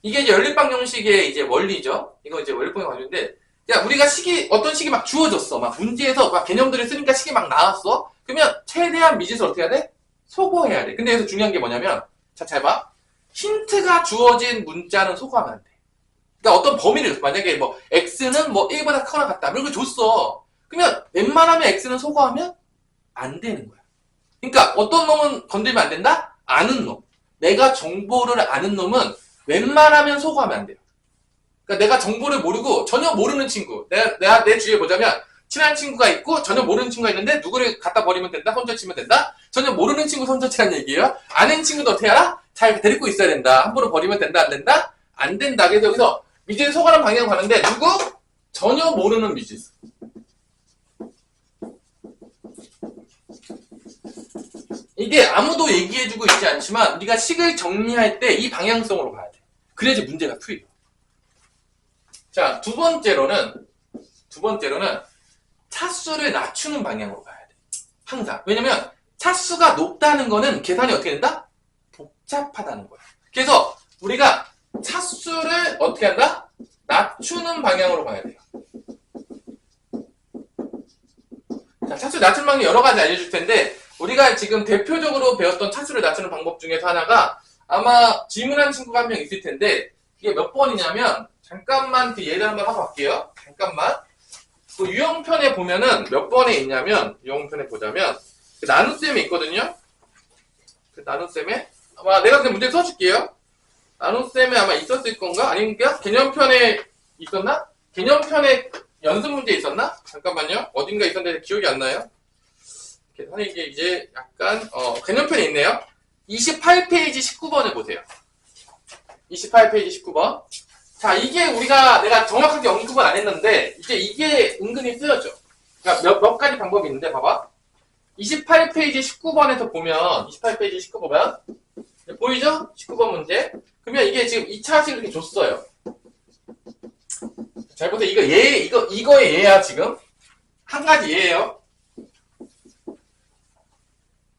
이게 이제 연립방정식의 이제 원리죠. 이거 이제 연립방정식 원리인데, 야 우리가 식이 어떤 식이 막 주어졌어. 막 문제에서 막 개념들을 쓰니까 식이 막 나왔어. 그러면 최대한 미지수를 어떻게 해야 돼? 소거해야 돼. 근데 여기서 중요한 게 뭐냐면, 자 잘 봐. 힌트가 주어진 문자는 소거하면 안 돼. 그러니까 어떤 범위를 만약에 뭐 x는 뭐 1보다 크거나 같다. 이런 걸 줬어. 그러면 웬만하면 x는 소거하면 안 되는 거야. 그러니까 어떤 놈은 건들면 안 된다? 아는 놈. 내가 정보를 아는 놈은 웬만하면 소거하면 안 돼요. 그러니까 내가 정보를 모르고 전혀 모르는 친구. 내가 내 주위에 보자면 친한 친구가 있고 전혀 모르는 친구가 있는데 누구를 갖다 버리면 된다? 손절치면 된다? 전혀 모르는 친구 손절치라는 얘기예요. 아는 친구도 어떻게 알아? 잘 데리고 있어야 된다. 함부로 버리면 된다? 안 된다? 안 된다. 그래서 여기서 미지수 소거하는 방향으로 가는데 누구? 전혀 모르는 미지수. 이게 아무도 얘기해주고 있지 않지만 우리가 식을 정리할 때 이 방향성으로 가야 돼. 그래야지 문제가 풀려. 자, 두 번째로는 차수를 낮추는 방향으로 가야 돼. 항상. 왜냐면 차수가 높다는 거는 계산이 어떻게 된다? 복잡하다는 거야. 그래서 우리가 차수를 어떻게 한다? 낮추는 방향으로 가야 돼요. 자, 차수 낮추는 방향 여러 가지 알려줄 텐데 우리가 지금 대표적으로 배웠던 차수를 낮추는 방법 중에서 하나가 아마 질문한 친구가 한 명 있을 텐데 이게 몇 번이냐면 잠깐만 그 예를 한번 하고 갈게요. 잠깐만. 그 유형편에 보면은 몇 번에 있냐면 유형편에 보자면 그 나눗셈에 있거든요. 그 나눗셈에 아마 내가 그냥 문제 써줄게요. 나눗셈에 아마 있었을 건가? 아닌가? 개념편에 있었나? 개념편에 연습 문제 있었나? 잠깐만요. 어딘가 있었는데 기억이 안 나요. 계산이 이제 약간 개념편에 있네요. 28페이지 19번을 보세요. 28페이지 19번. 자, 이게 내가 정확하게 언급은 안 했는데 이게 은근히 쓰여져. 그러니까 몇 가지 방법이 있는데 봐봐. 28페이지 19번에서 보면 28페이지 19번 보이죠? 19번 문제. 그러면 이게 지금 2차식 이렇게 줬어요. 잘 보세요. 이거의 예야 지금. 한 가지 예예요.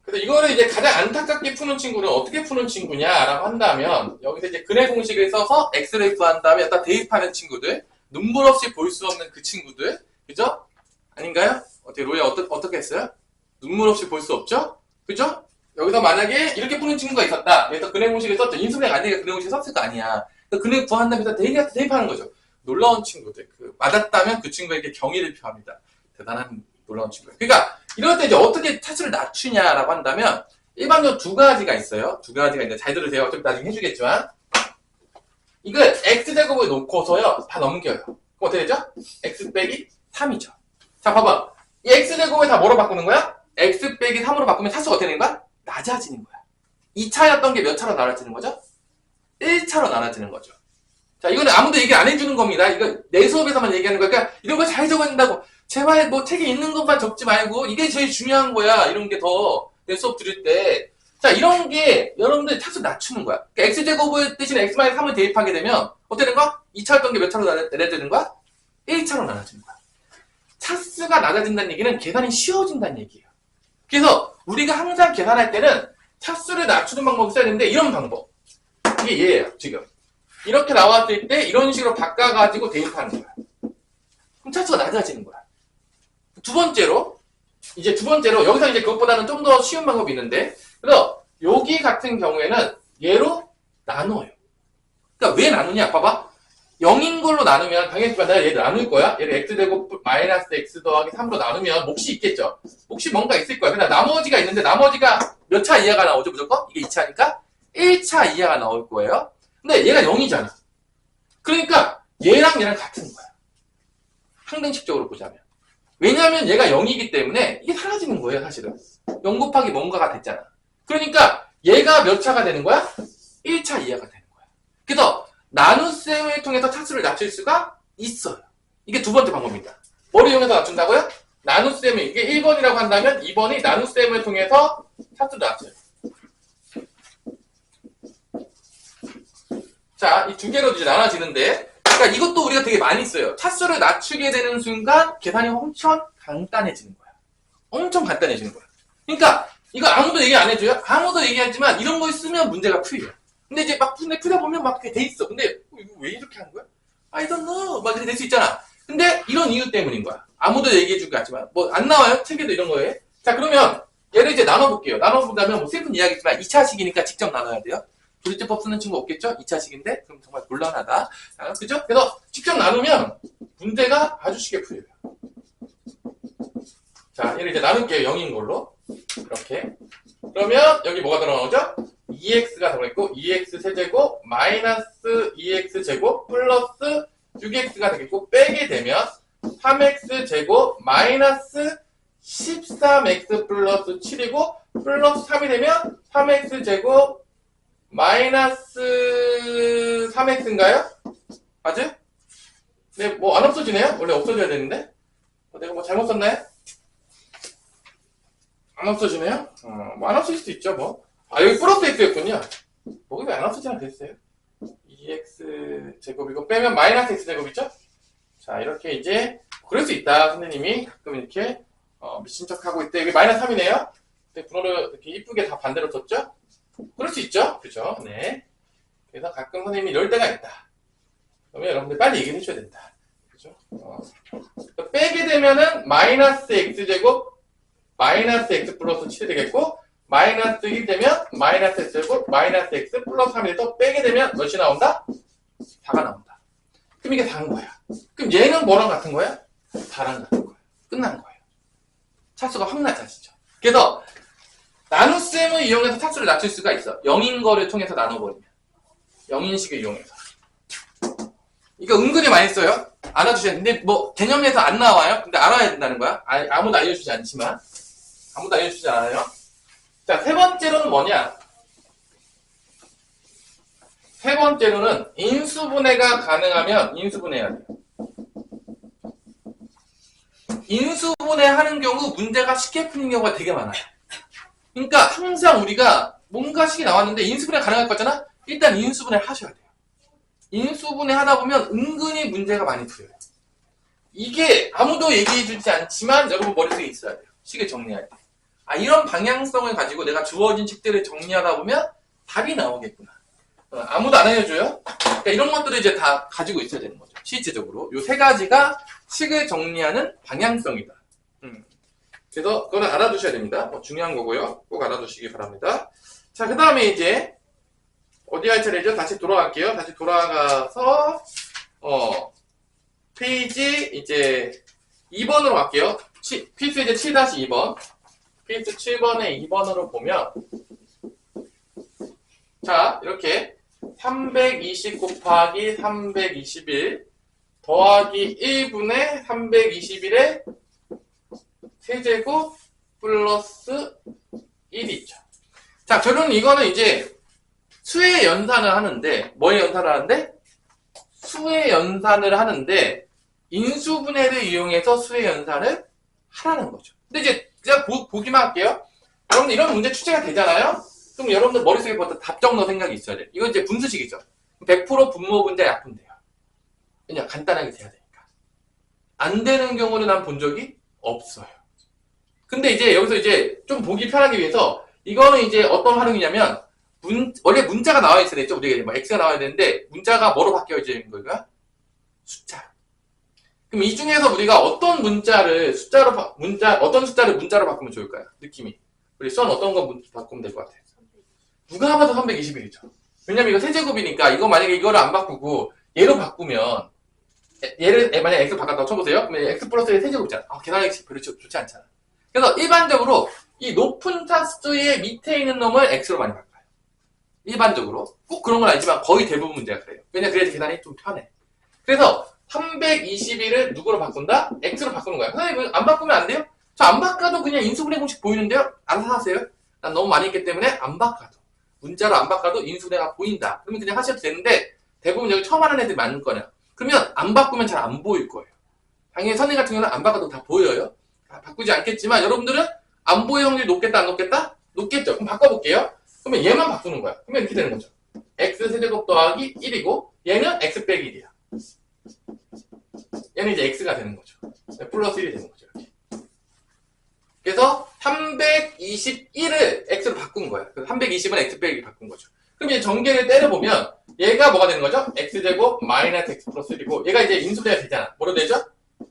그래서 이거를 이제 가장 안타깝게 푸는 친구는 어떻게 푸는 친구냐라고 한다면 여기서 이제 근해 공식을 써서 x를 구한 다음에 여기다 대입하는 친구들, 눈물 없이 볼 수 없는 그 친구들, 그죠? 아닌가요? 어떻게 로야 어떻게 했어요? 눈물 없이 볼 수 없죠? 그죠? 여기서 만약에 이렇게 푸는 친구가 있었다. 그래서 근해 공식을 썼죠. 인수분해가 안 되니까 근해 공식을 썼을 거 아니야. 근해 구한 다음에 대입하는 거죠. 놀라운 친구들. 맞았다면 그 친구에게 경의를 표합니다. 대단한 놀라운 친구예요. 그러니까 이럴 때 이제 어떻게 차수를 낮추냐라고 한다면 일반적으로 두 가지가 있어요. 두 가지가 있는데 잘 들으세요. 어차피 나중에 해주겠지만 이걸 x제곱을 놓고서요 다 넘겨요. 그럼 어떻게 되죠? x 빼기 3이죠. 자 봐봐. 이 x제곱을 다 뭐로 바꾸는 거야? x 빼기 3으로 바꾸면 차수가 어떻게 되는 거야? 낮아지는 거야. 2차였던 게 몇 차로 나눠지는 거죠? 1차로 나눠지는 거죠. 자, 이거는 아무도 얘기 안 해주는 겁니다. 이거 내 수업에서만 얘기하는 거야. 그러니까 이런 거 잘 적어야 된다고. 제발 뭐 책에 있는 것만 적지 말고 이게 제일 중요한 거야. 이런 게 더 내 수업 들을 때. 자, 이런 게 여러분들 차수 낮추는 거야. 그러니까 x제곱을 대신에 x-3을 대입하게 되면 어떻게 되는 거야? 2차였던 게 몇 차로 나눠지는 거야? 1차로 나눠지는 거야. 차수가 낮아진다는 얘기는 계산이 쉬워진다는 얘기예요. 그래서 우리가 항상 계산할 때는 차수를 낮추는 방법을 써야 되는데 이런 방법. 이게 얘예요, 지금. 이렇게 나왔을 때 이런 식으로 바꿔가지고 대입하는 거야. 그럼 차수가 낮아지는 거야. 두 번째로 여기서 이제 그것보다는 좀 더 쉬운 방법이 있는데 그래서 여기 같은 경우에는 얘로 나눠요. 그러니까 왜 나누냐? 봐봐. 0인 걸로 나누면 당연히지만 내가 얘를 나눌 거야. 얘를 x제곱 마이너스 x 더하기 3으로 나누면 몫이 있겠죠. 몫이 뭔가 있을 거야. 근데 나머지가 있는데 나머지가 몇 차 이하가 나오죠 무조건? 이게 2차니까 1차 이하가 나올 거예요. 근데 얘가 0이잖아. 그러니까 얘랑 얘랑 같은 거야. 항등식적으로 보자면. 왜냐하면 얘가 0이기 때문에 이게 사라지는 거예요 사실은. 0 곱하기 뭔가가 됐잖아. 그러니까 얘가 몇 차가 되는 거야? 1차 이하가 되는 거야. 그래서 나눗셈을 통해서 차수를 낮출 수가 있어요. 이게 두 번째 방법입니다. 뭐를 이용해서 낮춘다고요? 나눗셈을 이게 1번이라고 한다면 2번이 나눗셈을 통해서 차수를 낮춰요. 자, 이 두 개로 이제 나눠지는데 그러니까 이것도 우리가 되게 많이 써요. 차수를 낮추게 되는 순간 계산이 엄청 간단해지는 거야. 엄청 간단해지는 거야. 그러니까 이거 아무도 얘기 안 해줘요? 아무도 얘기하지만 이런 거 쓰면 문제가 풀려. 근데 이제 막 풀다 보면 막 그게 돼 있어. 근데 이거 왜 이렇게 한 거야? I don't know. 막 이렇게 될 수 있잖아. 근데 이런 이유 때문인 거야. 아무도 얘기해 주지 않지만 뭐 안 나와요? 책에도 이런 거에. 자 그러면 얘를 이제 나눠볼게요. 나눠본다면 뭐 슬픈 이야기지만 2차식이니까 직접 나눠야 돼요. 조리제법 쓰는 친구 없겠죠? 2차식인데 그럼 정말 곤란하다. 그죠? 그래서 직접 나누면 문제가 아주 쉽게 풀려요. 자 얘를 이제 나눌게요. 0인 걸로. 이렇게. 그러면 여기 뭐가 들어나오죠? 2x가 들어있고 2x 세제곱 마이너스 2x 제곱 플러스 6x가 되겠고 빼게 되면 3x 제곱 마이너스 13x 플러스 7이고 플러스 3이 되면 3x 제곱 마이너스 3x인가요? 맞아요? 네, 뭐 안 없어지네요? 원래 없어져야 되는데 내가 뭐 잘못 썼나요? 안 없어지네요? 뭐 안 없어질 수도 있죠 뭐. 아 여기 플러스 x였군요. 뭐가 왜 안 없어지나 그랬어요? 2x 제곱이고 빼면 마이너스 x 제곱이죠? 자 이렇게 이제 그럴 수 있다. 선생님이 가끔 이렇게 미친 척하고 있대. 여기 마이너스 3이네요. 근데 분호를 이렇게 이쁘게 다 반대로 뒀죠? 그럴 수 있죠? 그죠? 네. 그래서 가끔 선생님이 이럴 때가 있다. 그러면 여러분들 빨리 얘기를 해줘야 된다. 그죠? 빼게 되면은 마이너스 x제곱 마이너스 x 플러스 7이 되겠고 마이너스 1 되면 마이너스 x제곱 마이너스 x 플러스 3이 돼서 빼게 되면 몇이 나온다? 4가 나온다. 그럼 이게 다인 거야. 그럼 얘는 뭐랑 같은 거야? 4랑 같은 거야. 끝난 거예요. 차수가 확 낮아지죠. 그래서 나눗셈을 이용해서 차수를 낮출 수가 있어. 0인 거를 통해서 나눠버리면. 0인식을 이용해서. 이거 은근히 많이 써요. 알아두셨는데 뭐 개념에서 안 나와요. 근데 알아야 된다는 거야. 아무도 알려주지 않지만. 아무도 알려주지 않아요. 자, 세 번째로는 뭐냐? 세 번째로는 인수분해가 가능하면 인수분해해야 돼요. 인수분해하는 경우 문제가 쉽게 풀리는 경우가 되게 많아요. 그러니까 항상 우리가 뭔가 식이 나왔는데 인수분해 가능할 거잖아? 일단 인수분해 하셔야 돼요. 인수분해 하다 보면 은근히 문제가 많이 풀려요. 이게 아무도 얘기해주지 않지만 여러분 머릿속에 있어야 돼요. 식을 정리할 때. 아 이런 방향성을 가지고 내가 주어진 식들을 정리하다 보면 답이 나오겠구나. 아무도 안 알려줘요? 그러니까 이런 것들을 이제 다 가지고 있어야 되는 거죠. 실제적으로. 요 세 가지가 식을 정리하는 방향성이다. 그래서 그거는 알아두셔야 됩니다. 중요한 거고요. 꼭 알아두시기 바랍니다. 자, 그 다음에 이제 어디 할 차례죠? 다시 돌아갈게요. 다시 돌아가서 페이지 이제 2번으로 갈게요. 필수 이제 7-2번. 필수 7번에 2번으로 보면 자, 이렇게 320 곱하기 321 더하기 1분의 321의 세제곱 플러스 1이 있죠. 자, 결론은 이거는 이제 수의 연산을 하는데, 뭐의 연산을 하는데? 수의 연산을 하는데, 인수분해를 이용해서 수의 연산을 하라는 거죠. 근데 이제 제가 보기만 할게요. 여러분들 이런 문제 출제가 되잖아요? 그럼 여러분들 머릿속에 부터 답정 넣을 생각이 있어야 돼요. 이건 이제 분수식이죠. 100% 분모 분자 약분 돼요. 그냥 간단하게 돼야 되니까. 안 되는 경우는 난 본 적이 없어요. 근데 이제 여기서 이제 좀 보기 편하기 위해서 이거는 이제 어떤 활용이냐면 원래 문자가 나와 있어야 되죠. 우리가 뭐 x가 나와야 되는데 문자가 뭐로 바뀌어야 되는 거야? 숫자. 그럼 이 중에서 우리가 어떤 문자를 어떤 숫자를 문자로 바꾸면 좋을까요? 느낌이. 우리 수원 어떤 거 바꾸면 될 것 같아요? 누가 봐도 321이죠. 왜냐면 이거 세제곱이니까 이거 만약에 이거를 안 바꾸고 얘로 바꾸면 얘를 만약 x로 바꿨다고 쳐보세요. 그러면 x 플러스의 세제곱이잖아. 계산하기 별로 좋지 않잖아. 그래서 일반적으로 이 높은 차수의 밑에 있는 놈을 x로 많이 바꿔요. 일반적으로. 꼭 그런 건 아니지만 거의 대부분 문제가 그래요. 왜냐면 그래야지 계산이 좀 편해. 그래서 321을 누구로 바꾼다? x로 바꾸는 거야. 선생님 안 바꾸면 안 돼요? 저 안 바꿔도 그냥 인수분해 공식 보이는데요? 알아서 하세요. 난 너무 많이 했기 때문에 안 바꿔도. 문자로 안 바꿔도 인수분해가 보인다. 그러면 그냥 하셔도 되는데 대부분 여기 처음 하는 애들이 많을 거냐. 그러면 안 바꾸면 잘 안 보일 거예요. 당연히 선생님 같은 경우는 안 바꿔도 다 보여요. 바꾸지 않겠지만 여러분들은 안 보일 확률이 높겠다 안 높겠다? 높겠죠. 그럼 바꿔볼게요. 그러면 얘만 바꾸는 거야. 그러면 이렇게 되는 거죠. x 세제곱 더하기 1이고 얘는 x 빼기 1이야. 얘는 이제 x가 되는 거죠. 플러스 1이 되는 거죠. 이렇게. 그래서 321을 x로 바꾼 거야. 그래서 320은 x 빼기 바꾼 거죠. 그럼 이제 전개를 때려보면 얘가 뭐가 되는 거죠? x제곱 마이너스 x 플러스 1이고 얘가 이제 인수분해가 되잖아. 뭐로 되죠?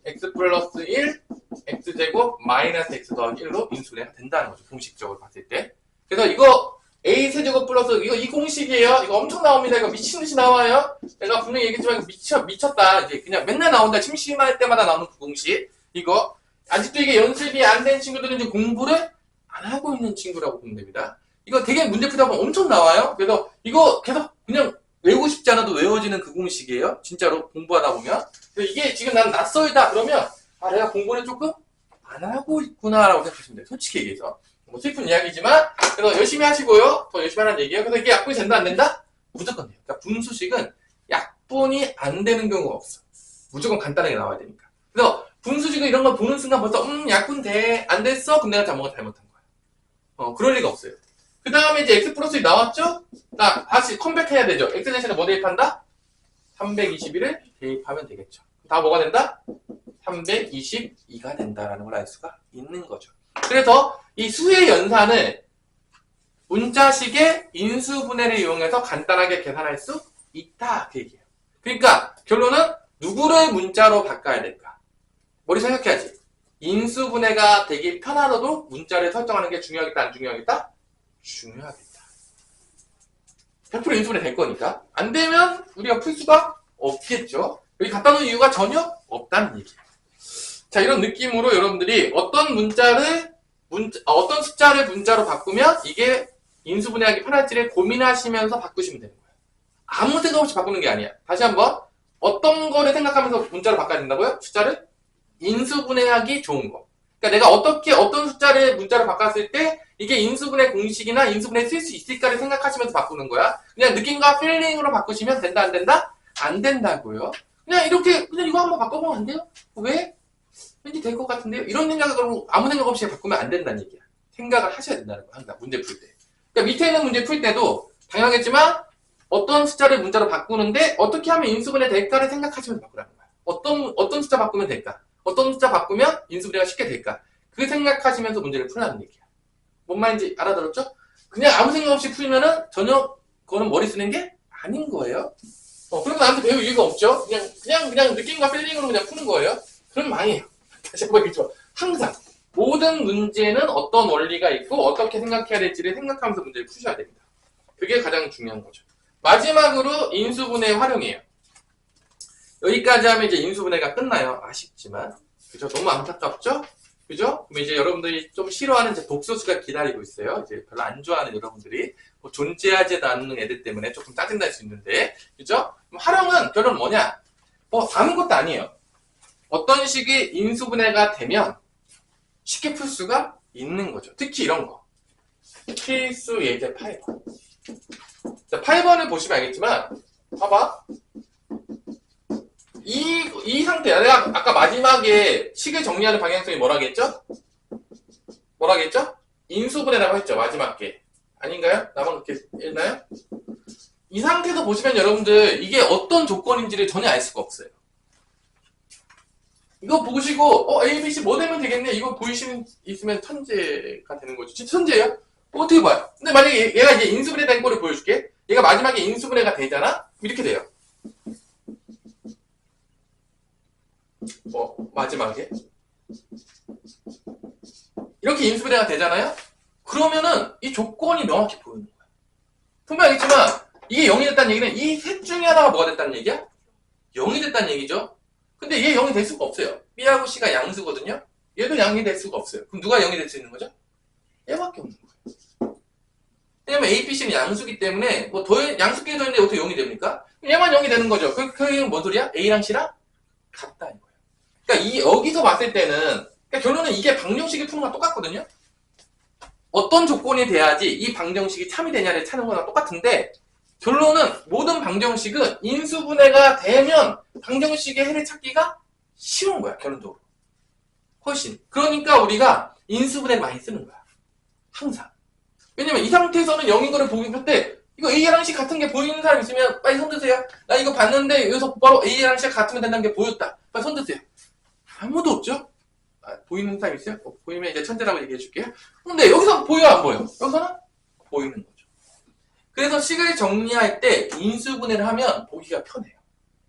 x 플러스 1 x제곱 마이너스 x 더하기 1로 인수분해가 된다는 거죠. 공식적으로 봤을 때. 그래서 이거 a 세제곱 플러스 이거 이 공식이에요. 이거 엄청 나옵니다. 이거 미친 듯이 나와요. 내가 분명히 얘기했지만 미쳤다. 이제 그냥 맨날 나온다. 심심할 때마다 나오는 그 공식. 이거 아직도 이게 연습이 안 된 친구들은 지금 공부를 안 하고 있는 친구라고 보면 됩니다. 이거 되게 문제 풀다 보면 엄청 나와요. 그래서 이거 계속 그냥 외우고 싶지 않아도 외워지는 그 공식이에요. 진짜로 공부하다 보면. 그래서 이게 지금 난 낯설다 그러면 내가 공부를 조금 안 하고 있구나라고 생각하시면 돼요. 솔직히 얘기해서. 뭐 슬픈 이야기지만 그래서 열심히 하시고요. 더 열심히 하라는 얘기예요. 그래서 이게 약분이 된다 안 된다? 무조건 돼요. 그러니까 분수식은 약분이 안 되는 경우가 없어. 무조건 간단하게 나와야 되니까. 그래서 분수식은 이런 걸 보는 순간 벌써 약분 돼. 안 됐어? 그럼 내가 잘못한 거야. 그럴 리가 없어요. 그 다음에 이제 x 플러스 1 나왔죠? 자, 다시 컴백해야 되죠. x 대신에 뭐 대입한다? 321을 대입하면 되겠죠. 다 뭐가 된다? 322가 된다라는 걸 알 수가 있는 거죠. 그래서 이 수의 연산을 문자식의 인수분해를 이용해서 간단하게 계산할 수 있다. 그 얘기예요. 그러니까 결론은 누구를 문자로 바꿔야 될까? 머리 생각해야지. 인수분해가 되기 편하도록 문자를 설정하는 게 중요하겠다, 안 중요하겠다? 중요하겠다. 100% 인수분해 될 거니까. 안 되면 우리가 풀 수가 없겠죠. 여기 갖다 놓은 이유가 전혀 없다는 얘기예요. 자, 이런 느낌으로 여러분들이 어떤 숫자를 문자로 바꾸면 이게 인수분해하기 편할지를 고민하시면서 바꾸시면 되는 거예요. 아무 생각 없이 바꾸는 게 아니야. 다시 한번 어떤 거를 생각하면서 문자로 바꿔야 된다고요? 숫자를? 인수분해하기 좋은 거. 그러니까 내가 어떤 숫자를 문자로 바꿨을 때 이게 인수분해 공식이나 인수분해에 쓸 수 있을까를 생각하시면서 바꾸는 거야. 그냥 느낌과 필링으로 바꾸시면 된다 안 된다? 안 된다고요. 그냥 이렇게 그냥 이거 한번 바꿔보면 안 돼요? 왜? 왠지 될 것 같은데요? 이런 생각을 아무 생각 없이 바꾸면 안 된다는 얘기야. 생각을 하셔야 된다는 거야. 항상 문제 풀 때. 그러니까 밑에 있는 문제 풀 때도 당연하겠지만 어떤 숫자를 문자로 바꾸는데 어떻게 하면 인수분해 될까를 생각하시면서 바꾸라는 거야. 어떤 숫자 바꾸면 될까? 어떤 숫자 바꾸면 인수분해가 쉽게 될까? 그 생각하시면서 문제를 풀라는 얘기야. 뭔 말인지 알아들었죠? 그냥 아무 생각 없이 풀면은 전혀 그거는 머리 쓰는 게 아닌 거예요. 그래서 나한테 배울 이유가 없죠? 그냥 느낌과 필링으로 그냥 푸는 거예요. 그럼 망해요. 다시 한번 얘기죠. 항상 모든 문제는 어떤 원리가 있고 어떻게 생각해야 될지를 생각하면서 문제를 푸셔야 됩니다. 그게 가장 중요한 거죠. 마지막으로 인수분해 활용이에요. 여기까지 하면 이제 인수분해가 끝나요. 아쉽지만. 그죠? 너무 안타깝죠? 그죠? 그럼 이제 여러분들이 좀 싫어하는 이제 독소수가 기다리고 있어요. 이제 별로 안 좋아하는 여러분들이 존재하지도 않는 애들 때문에 조금 짜증날 수 있는데. 그죠? 그럼 활용은 결론 뭐냐? 아무것도 아니에요. 어떤 식의 인수분해가 되면 쉽게 풀 수가 있는 거죠. 특히 이런 거. 필수 예제 8번. 자, 8번을 보시면 알겠지만, 봐봐. 이 상태야. 내가 아까 마지막에 식을 정리하는 방향성이 뭐라겠죠? 인수분해라고 했죠. 마지막 게. 아닌가요? 나만 그렇게 했나요? 이 상태에서 보시면 여러분들 이게 어떤 조건인지를 전혀 알 수가 없어요. 이거 보시고 A, B, C 뭐 되면 되겠네. 이거 보이시는 있으면 천재가 되는 거죠. 진짜 천재예요? 어떻게 봐요? 근데 만약에 얘가 이제 인수분해 된 거를 보여줄게. 얘가 마지막에 인수분해가 되잖아? 이렇게 돼요. 마지막에 이렇게 인수분해가 되잖아요? 그러면은 이 조건이 명확히 보이는 거야. 분명히 알겠지만 이게 0이 됐다는 얘기는 이 셋 중에 하나가 뭐가 됐다는 얘기야? 0이 됐다는 얘기죠. 근데 얘 0이 될 수가 없어요. B하고 C가 양수거든요. 얘도 0이 될 수가 없어요. 그럼 누가 0이 될 수 있는 거죠? 얘밖에 없는 거예요. 왜냐면 A, B, C는 양수기 때문에 뭐 양수끼리 더했는데 어떻게 0이 됩니까? 얘만 0이 되는 거죠. 그 얘기는 뭔 소리야? A랑 C랑 같다는 거예요. 그러니까 여기서 봤을 때는 그러니까 결론은 이게 방정식이 푸는 거랑 똑같거든요. 어떤 조건이 돼야지 이 방정식이 참이 되냐를 찾는 거랑 똑같은데 결론은 모든 방정식은 인수분해가 되면 방정식의 해를 찾기가 쉬운 거야. 결론적으로. 훨씬. 그러니까 우리가 인수분해를 많이 쓰는 거야. 항상. 왜냐면 이 상태에서는 0인 거를 보긴 때 이거 A랑 C 같은 게 보이는 사람 있으면 빨리 손드세요. 나 이거 봤는데 여기서 바로 A랑 C가 같으면 된다는 게 보였다. 빨리 손드세요. 아무도 없죠? 보이는 사람 있어요? 보이면 이제 천재라고 얘기해 줄게요. 근데 여기서 보여 안 보여? 여기서는 보이는 거죠. 그래서 식을 정리할 때 인수분해를 하면 보기가 편해요.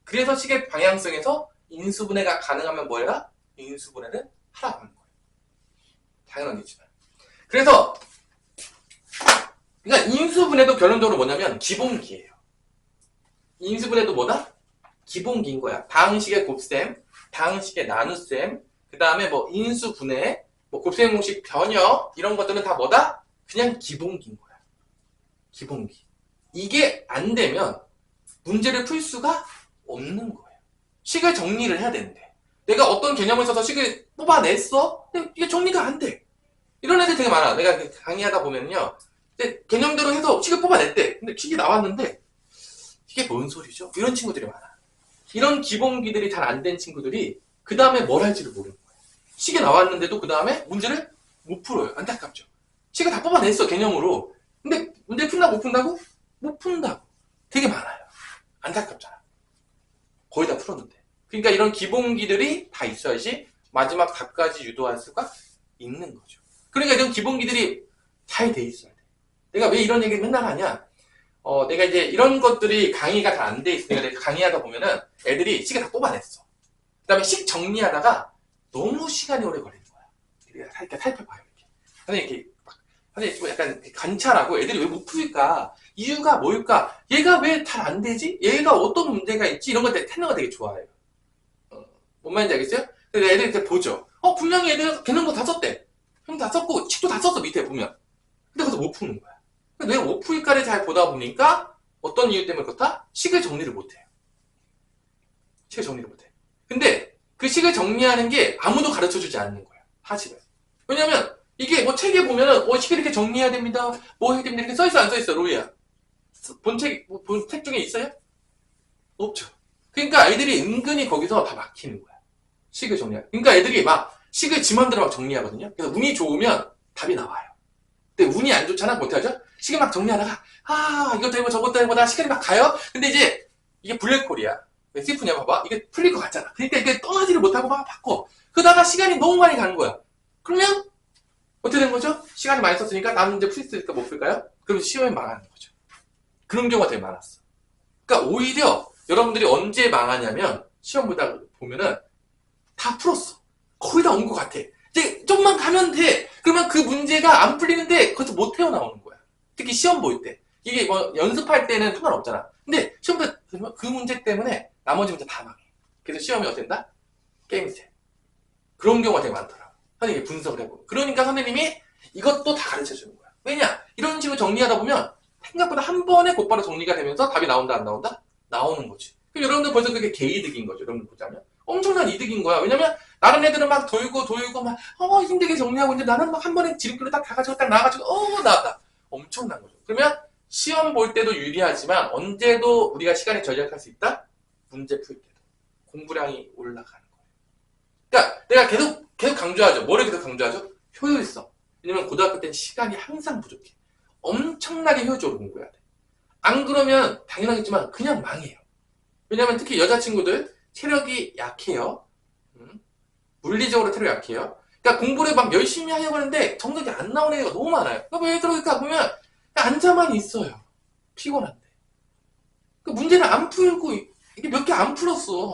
그래서 식의 방향성에서 인수분해가 가능하면 뭐 해라? 인수분해를 하라고 하는 거예요. 당연한 얘기지만. 그래서 그러니까 인수분해도 결론적으로 뭐냐면 기본기예요. 인수분해도 뭐다? 기본기인 거야. 다항식의 곱셈, 다항식의 나눗셈, 그 다음에 뭐 인수분해, 뭐 곱셈 공식 변형 이런 것들은 다 뭐다? 그냥 기본기인 거야. 기본기. 이게 안 되면 문제를 풀 수가 없는 거예요. 식을 정리를 해야 되는데 내가 어떤 개념을 써서 식을 뽑아냈어? 근데 이게 정리가 안 돼. 이런 애들 되게 많아. 내가 강의하다 보면요. 개념대로 해서 식을 뽑아냈대. 근데 식이 나왔는데 이게 뭔 소리죠? 이런 친구들이 많아. 이런 기본기들이 잘 안 된 친구들이 그 다음에 뭘 할지를 모르는 거예요. 식이 나왔는데도 그 다음에 문제를 못 풀어요. 안타깝죠. 식을 다 뽑아냈어, 개념으로. 근데 문제 푼다고 못 푼다고? 못 푼다고. 되게 많아요. 안타깝잖아. 거의 다 풀었는데. 그러니까 이런 기본기들이 다 있어야지 마지막 답까지 유도할 수가 있는 거죠. 그러니까 이런 기본기들이 잘 돼 있어야 돼. 내가 왜 이런 얘기를 맨날 하냐? 내가 이제 이런 것들이 강의가 잘 안 돼 있으니까 내가 강의하다 보면은 애들이 식을 다 뽑아냈어. 그 다음에 식 정리하다가 너무 시간이 오래 걸리는 거야. 이렇게 살펴봐요. 이렇게. 선생님, 이렇게 선생님 좀 약간 관찰하고 애들이 왜 못 풀까? 이유가 뭘까? 얘가 왜 잘 안 되지? 얘가 어떤 문제가 있지? 이런 걸 찾는 거 되게 좋아해요. 뭔 말인지 알겠어요? 그래서 애들이 이렇게 보죠. 분명히 애들 개념도 다 썼대. 형 다 썼고, 식도 다 썼어, 밑에 보면. 근데 거기서 못 푸는 거야. 내가 못 풀까를 잘 보다 보니까 어떤 이유 때문에 그렇다? 식을 정리를 못 해요. 식을 정리를 못 해. 근데 그 식을 정리하는 게 아무도 가르쳐 주지 않는 거야. 사실은. 왜냐면 이게 뭐 책에 보면은 식을 이렇게 정리해야 됩니다. 뭐 해야 됩니다. 이렇게 써있어 안 써있어, 로이야? 본 책 중에 있어요? 없죠. 그러니까 애들이 은근히 거기서 다 막히는 거야. 식을 정리하는. 그러니까 애들이 막 식을 지 맘대로 막 정리하거든요. 그래서 운이 좋으면 답이 나와요. 근데 운이 안 좋잖아. 뭐 어떡하죠? 식을 막 정리하다가 이것도 해보 저것도 해보다 시간이 막 가요. 근데 이제 이게 블랙홀이야. 왜 슬프냐 봐봐. 이게 풀릴 것 같잖아. 그러니까 이게 떠나지를 못하고 막 바꿔. 그러다가 시간이 너무 많이 가는 거야. 그러면 어떻게 되는 거죠? 시간이 많이 썼으니까 남은 문제 풀 수 있을까 못 풀까요? 그럼 시험이 망하는 거죠. 그런 경우가 되게 많았어. 그러니까 오히려 여러분들이 언제 망하냐면 시험 보다 보면은 다 풀었어. 거의 다 온 것 같아. 이제 좀만 가면 돼. 그러면 그 문제가 안 풀리는데 거기서 못 헤어나오는 거야. 특히 시험 볼 때. 이게 뭐 연습할 때는 상관없잖아. 근데 시험 때 그 문제 때문에 나머지 문제 다 망해. 그래서 시험이 어떻게 된다? 게임세. 그런 경우가 되게 많더라고. 선생님이 분석을 해보고. 그러니까 선생님이 이것도 다 가르쳐 주는 거야. 왜냐? 이런 식으로 정리하다 보면 생각보다 한 번에 곧바로 정리가 되면서 답이 나온다 안 나온다? 나오는 거지. 그럼 여러분들 벌써 그게 개이득인 거죠. 여러분들 보자면. 엄청난 이득인 거야. 왜냐면 다른 애들은 막 돌고 막 힘들게 정리하고 있는데 나는 막 한 번에 지름길로 딱 가가지고 딱 나와가지고 나왔다. 엄청난 거죠. 그러면 시험 볼 때도 유리하지만 언제도 우리가 시간을 절약할 수 있다? 문제 풀 때도. 공부량이 올라가는 거예요. 그러니까 내가 계속 강조하죠. 뭐를 계속 강조하죠? 효율성. 왜냐면 고등학교 때는 시간이 항상 부족해. 엄청나게 효율적으로 공부해야 돼. 안 그러면 당연하겠지만 그냥 망해요. 왜냐면 특히 여자친구들 체력이 약해요. 물리적으로 체력이 약해요. 그러니까 공부를 막 열심히 하려고 하는데 정석이 안 나오는 애가 너무 많아요. 왜 그러니까 보면 앉아만 있어요. 피곤한데. 그 문제를 안 풀고 이게 몇 개 안 풀었어.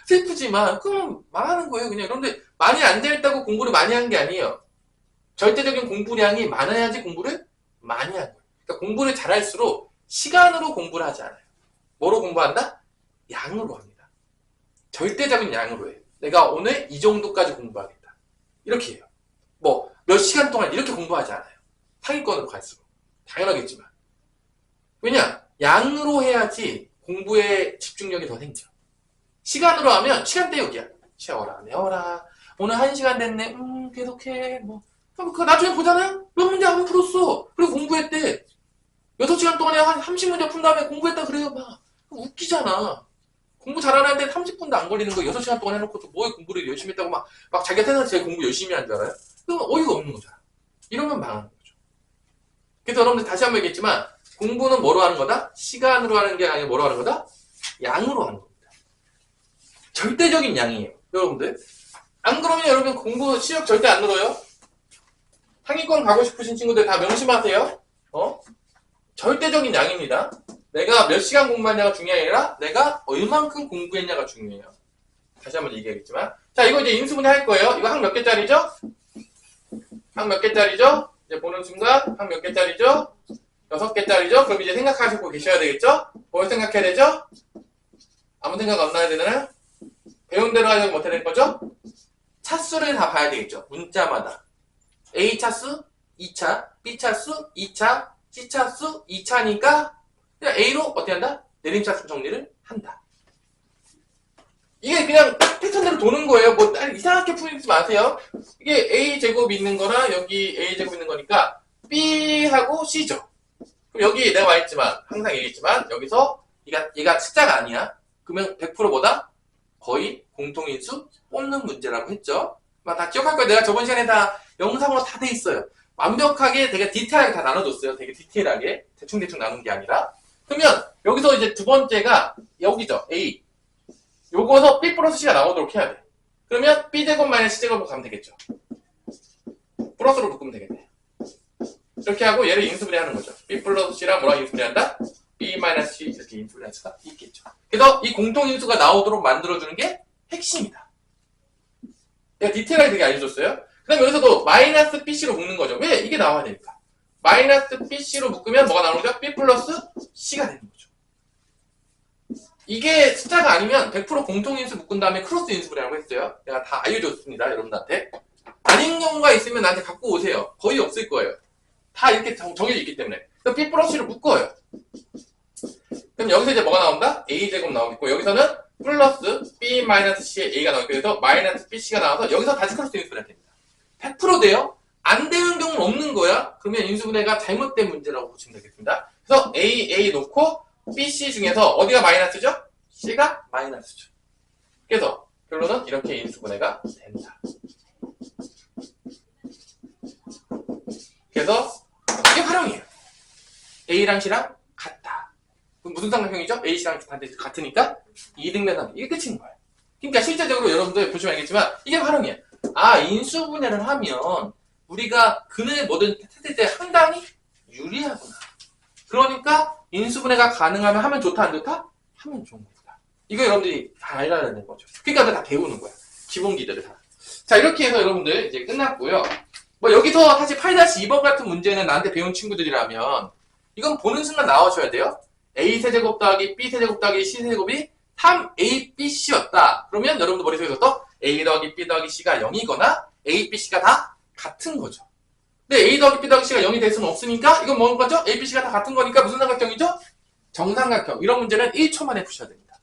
슬프지만 그럼 망하는 거예요. 그냥. 그런데 많이 앉아있다고 공부를 많이 한 게 아니에요. 절대적인 공부량이 많아야지 공부를 많이 한 거예요. 그러니까 공부를 잘할수록 시간으로 공부를 하지 않아요. 뭐로 공부한다? 양으로 합니다. 절대적인 양으로 해요. 내가 오늘 이 정도까지 공부하겠다. 이렇게 해요. 뭐 몇 시간 동안 이렇게 공부하지 않아요. 상위권으로 갈수록. 당연하겠지만. 왜냐? 양으로 해야지 공부에 집중력이 더 생겨. 시간으로 하면 시간 때우기야. 채워라, 내워라. 오늘 1시간 됐네. 계속해. 뭐. 그럼 나중에 보잖아요? 몇 문제 안 풀었어. 그리고 공부했대. 6시간 동안에 한 30문제 푼 다음에 공부했다 그래요. 막. 웃기잖아. 공부 잘하는 애한테 30분도 안 걸리는 거 6시간 동안 해놓고 또 뭐에 공부를 열심히 했다고 막 자기가 생각해서 제일 공부 열심히 한 줄 알아요? 그건 어이가 없는 거잖아. 이러면 망하는 거죠. 그래서 여러분들 다시 한번 얘기했지만 공부는 뭐로 하는 거다? 시간으로 하는 게 아니라 뭐로 하는 거다? 양으로 하는 겁니다. 절대적인 양이에요. 여러분들. 안 그러면 여러분 공부 실력 절대 안 늘어요. 상위권 가고 싶으신 친구들 다 명심하세요. 절대적인 양입니다. 내가 몇 시간 공부했냐가 중요한 게 아니라 내가 얼만큼 공부했냐가 중요해요. 다시 한번 얘기하겠지만 자 이거 이제 인수분해 할 거예요. 이거 한 몇 개짜리죠? 한 몇 개짜리죠? 이제 보는 순간 한 몇 개짜리죠? 6개짜리죠? 그럼 이제 생각하시고 계셔야 되겠죠? 뭘 생각해야 되죠? 아무 생각 안 나야 되나요? 배운 대로 하려면 어떻게 될 거죠? 차수를 다 봐야 되겠죠? 문자마다 A차수 2차, B차수 2차, C차수 2차니까 그냥 A로 어떻게 한다? 내림차수 정리를 한다. 이게 그냥 패턴대로 도는 거예요. 뭐 이상하게 풀지 마세요. 이게 A제곱이 있는 거랑 여기 A제곱이 있는 거니까 B하고 C죠. 그럼 여기 내가 말했지만 항상 얘기했지만 여기서 얘가 숫자가 아니야. 그러면 100% 뭐다? 거의 공통인수 뽑는 문제라고 했죠. 다 기억할 거예요. 내가 저번 시간에 다 영상으로 다 돼 있어요. 완벽하게 되게 디테일하게 다 나눠줬어요. 되게 디테일하게 대충대충 나눈 게 아니라. 그러면 여기서 이제 두 번째가 여기죠. A. 요거서 B 플러스 C가 나오도록 해야 돼. 그러면 B제곱 마이너스 C제곱으로 가면 되겠죠. 플러스로 묶으면 되겠네. 이렇게 하고 얘를 인수분해 하는 거죠. B 플러스 C랑 뭐랑 인수분해 한다? B 마이너스 C 이렇게 인수분해 할 수가 있겠죠. 그래서 이 공통인수가 나오도록 만들어주는 게 핵심이다. 내가 디테일하게 되게 알려줬어요. 그 다음에 여기서도 마이너스 BC로 묶는 거죠. 왜? 이게 나와야 되니까. 마이너스 BC로 묶으면 뭐가 나오는 거죠? B 플러스 C가 되는 거죠. 이게 숫자가 아니면 100% 공통인수 묶은 다음에 크로스 인수분해라고 했어요. 내가 다 알려줬습니다. 여러분들한테. 아닌 경우가 있으면 나한테 갖고 오세요. 거의 없을 거예요. 다 이렇게 정해져 있기 때문에. 그래서 B 플러스 C를 묶어요. 그럼 여기서 이제 뭐가 나온다? A제곱 나오겠고 여기서는 플러스 B 마이너스 C의 A가 나오고 그래서 마이너스 BC가 나와서 여기서 다시 크로스 인수분해가 됩니다. 100% 돼요? 안 되는 경우는 없는 거야? 그러면 인수분해가 잘못된 문제라고 보시면 되겠습니다. 그래서 A 놓고 BC 중에서 어디가 마이너스죠? C가 마이너스죠. 그래서 결론은 이렇게 인수분해가 된다. 그래서 이게 활용이에요. A랑 C랑 같다. 그럼 무슨 삼각형이죠? A, C랑 같으니까 2등변 삼각형. 이게 끝인 거예요. 그러니까 실제적으로 여러분들 보시면 알겠지만 이게 활용이에요. 아, 인수분해를 하면 우리가 근을 뭐든 찾을 때 상당히 유리하구나. 그러니까 인수분해가 가능하면 하면 좋다, 안 좋다? 하면 좋은 거다. 이거 여러분들이 다 알아야 되는 거죠. 그러니까 다 배우는 거야. 기본기들을 다. 자, 이렇게 해서 여러분들 이제 끝났고요. 뭐 여기서 사실 8-2번 같은 문제는 나한테 배운 친구들이라면 이건 보는 순간 나와줘야 돼요. A세제곱 더하기 B세제곱 더하기 C세제곱이 3ABC였다. 그러면 여러분들 머릿속에서 또 A 더하기 B 더하기 C가 0이거나 A, B, C가 다 같은 거죠. 근데 A 더하기 B 더하기 C가 0이 될 수는 없으니까 이건 뭔 거죠? A, B, C가 다 같은 거니까 무슨 삼각형이죠? 정삼각형. 이런 문제는 1초 만에 푸셔야 됩니다.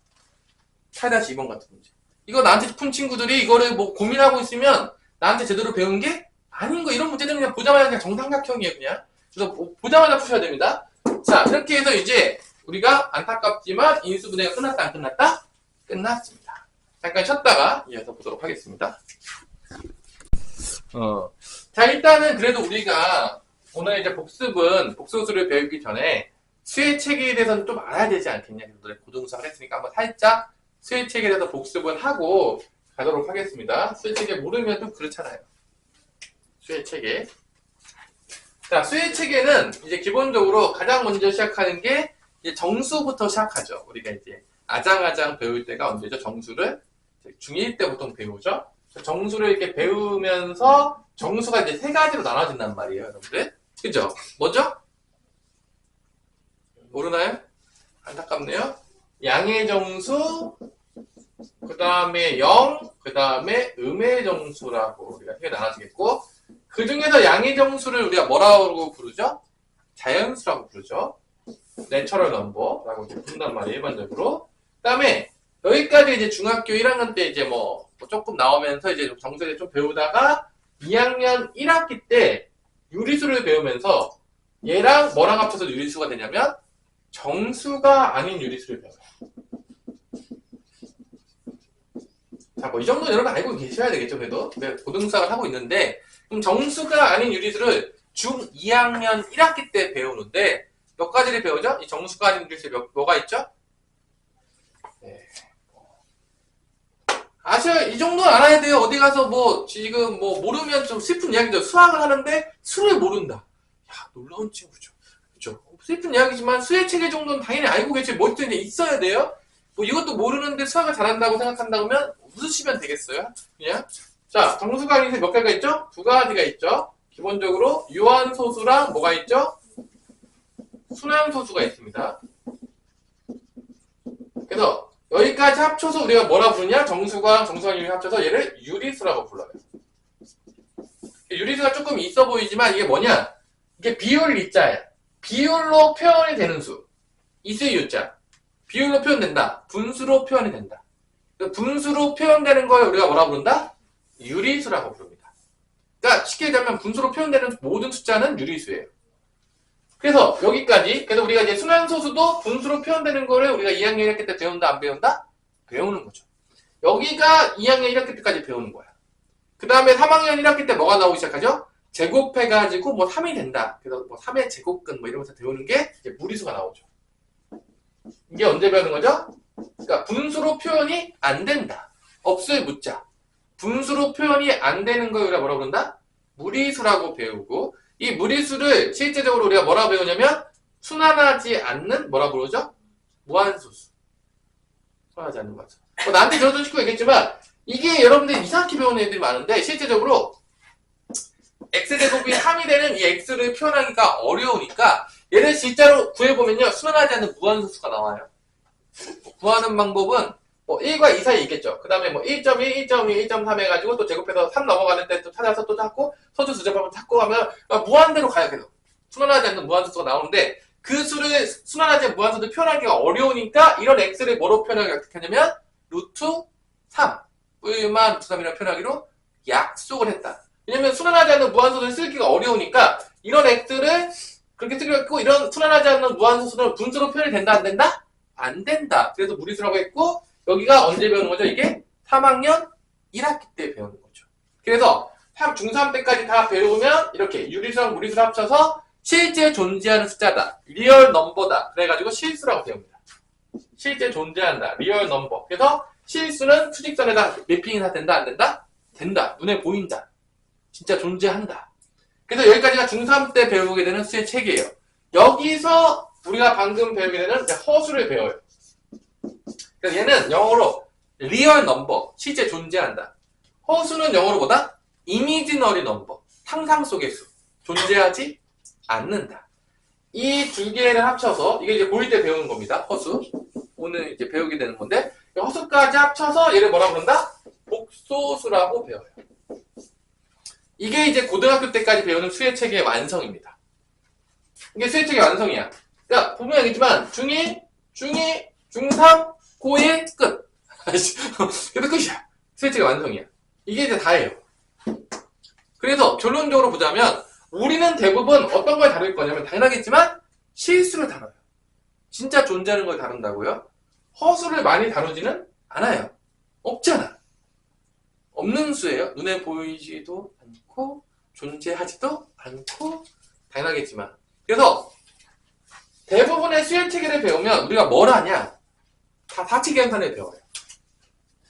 8-2번 같은 문제. 이거 나한테 푼 친구들이 이거를 뭐 고민하고 있으면 나한테 제대로 배운 게 아닌 거. 이런 문제는 그냥 보자마자 그냥 정삼각형이에요, 그냥. 그래서 보자마자 푸셔야 됩니다. 자, 이렇게 해서 이제 우리가 안타깝지만 인수분해가 끝났다, 안 끝났다? 끝났습니다. 잠깐 쉬었다가 이어서 보도록 하겠습니다. 자, 일단은 그래도 우리가 오늘 이제 복수수를 배우기 전에 수의 체계에 대해서는 좀 알아야 되지 않겠냐. 그래서 고등수학을 했으니까 한번 살짝 수의 체계에 대해서 복습은 하고 가도록 하겠습니다. 수의 체계 모르면 좀 그렇잖아요. 수의 체계. 자, 수의 체계는 이제 기본적으로 가장 먼저 시작하는 게 이제 정수부터 시작하죠. 우리가 이제 아장아장 배울 때가 언제죠? 정수를 중1 때 보통 배우죠. 정수를 이렇게 배우면서 정수가 이제 세 가지로 나눠진단 말이에요, 여러분들. 그죠? 뭐죠? 모르나요? 안타깝네요. 양의 정수, 그 다음에 0, 그 다음에 음의 정수라고 우리가 크게 나눠지겠고, 그 중에서 양의 정수를 우리가 뭐라고 부르죠? 자연수라고 부르죠. 내처럴 넘버라고 부른단 말이에요, 일반적으로. 그 다음에 여기까지 이제 중학교 1학년 때 이제 뭐 조금 나오면서 이제 정수에 좀 배우다가 2학년 1학기 때 유리수를 배우면서 얘랑 뭐랑 합쳐서 유리수가 되냐면 정수가 아닌 유리수를 배워요. 자, 뭐 이 정도 여러분 알고 계셔야 되겠죠, 그래도. 내가 고등수학을 하고 있는데, 그럼 정수가 아닌 유리수를 중 2학년 1학기 때 배우는데, 몇 가지를 배우죠? 이 정수가 아닌 유리수 뭐가 있죠? 네. 아셔, 이 정도는 알아야 돼요. 어디 가서 뭐, 지금 뭐, 모르면 좀 슬픈 이야기죠. 수학을 하는데, 수를 모른다. 야, 놀라운 친구죠. 그죠? 슬픈 이야기지만, 수의 체계 정도는 당연히 알고 계실 머릿속에 있어야 돼요. 뭐, 이것도 모르는데 수학을 잘한다고 생각한다면, 웃으시면 되겠어요? 그냥. 자, 정수가 아닌 몇 가지가 있죠? 두 가지가 있죠. 기본적으로, 유한소수랑 뭐가 있죠? 순환소수가 있습니다. 그래서, 여기까지 합쳐서 우리가 뭐라 부르냐? 정수가 유리 합쳐서 얘를 유리수라고 불러요. 유리수가 조금 있어 보이지만 이게 뭐냐? 이게 비율 이자야. 비율로 표현이 되는 수. 이수의 유자. 비율로 표현된다. 분수로 표현이 된다. 분수로 표현되는 걸 우리가 뭐라 부른다? 유리수라고 부릅니다. 그러니까 쉽게 얘기하면 분수로 표현되는 모든 숫자는 유리수예요. 그래서 여기까지, 그래서 우리가 이제 순환소수도 분수로 표현되는 거를 우리가 2학년 1학기 때 배운다, 안 배운다? 배우는 거죠. 여기가 2학년 1학기 때까지 배우는 거야. 그 다음에 3학년 1학기 때 뭐가 나오기 시작하죠? 제곱해가지고 뭐 3이 된다. 그래서 뭐 3의 제곱근 뭐 이러면서 배우는 게 이제 무리수가 나오죠. 이게 언제 배우는 거죠? 그러니까 분수로 표현이 안 된다. 없을 묻자. 분수로 표현이 안 되는 걸 우리가 뭐라고 그런다? 무리수라고 배우고, 이 무리수를 실제적으로 우리가 뭐라고 배우냐면 순환하지 않는 뭐라고 부르죠? 무한소수. 순환하지 않는 무한소수. 나한테 들어준 친구가 얘기했지만 이게 여러분들이 이상하게 배우는 애들이 많은데 실제적으로 x제곱이 3이 되는 이 x를 표현하기가 어려우니까 얘를 실제로 구해보면요. 순환하지 않는 무한소수가 나와요. 구하는 방법은 뭐 1과 2 사이에 있겠죠. 그 다음에 뭐 1.1, 1.2, 1.3 해가지고 또 제곱해서 3 넘어가는 때 또 찾아서 또 찾고 서주 수제법을 찾고 하면 무한대로 가요. 계속 순환하지 않는 무한소수가 나오는데 그 수를 순환하지 않는 무한소수를 표현하기가 어려우니까 이런 x를 뭐로 표현하기가 어떻게 하냐면 루트 3 뿔만 루트 3이라고 표현하기로 약속을 했다. 왜냐면 순환하지 않는 무한소수를 쓰기가 어려우니까 이런 x를 그렇게 쓰기로 했고 이런 순환하지 않는 무한소수는 분수로 표현이 된다 안 된다? 안 된다. 그래서 무리수라고 했고 여기가 언제 배우는 거죠? 이게 3학년 1학기 때 배우는 거죠. 그래서 중3 때까지 다 배우면 이렇게 유리수랑 무리수를 합쳐서 실제 존재하는 숫자다. 리얼 넘버다. 그래가지고 실수라고 배웁니다. 실제 존재한다. 리얼 넘버. 그래서 실수는 수직선에다 매핑이 된다 안 된다? 된다. 눈에 보인다. 진짜 존재한다. 그래서 여기까지가 중3 때 배우게 되는 수의 체계예요. 여기서 우리가 방금 배우게 되는 허수를 배워요. 그래서 얘는 영어로 리얼 넘버, 실제 존재한다. 허수는 영어로 뭐다? 이미지너리 넘버, 상상 속의 수, 존재하지 않는다. 이 두 개를 합쳐서 이게 이제 고1 때 배우는 겁니다. 허수. 오늘 이제 배우게 되는 건데 허수까지 합쳐서 얘를 뭐라 부른다? 복소수라고 배워요. 이게 이제 고등학교 때까지 배우는 수의 체계의 완성입니다. 이게 수의 체계 완성이야. 그러니까 보면 알겠지만 중2, 중2, 중3, 고1 끝. 그래도 끝이야. 수의 체계 완성이야. 이게 이제 다예요. 그래서 결론적으로 보자면 우리는 대부분 어떤 걸 다룰 거냐면 당연하겠지만 실수를 다뤄요. 진짜 존재하는 걸 다룬다고요? 허수를 많이 다루지는 않아요. 없잖아. 없는 수예요. 눈에 보이지도 않고 존재하지도 않고 당연하겠지만 그래서 대부분의 수의 체계를 배우면 우리가 뭘 하냐? 다 사치 계산을 배워요.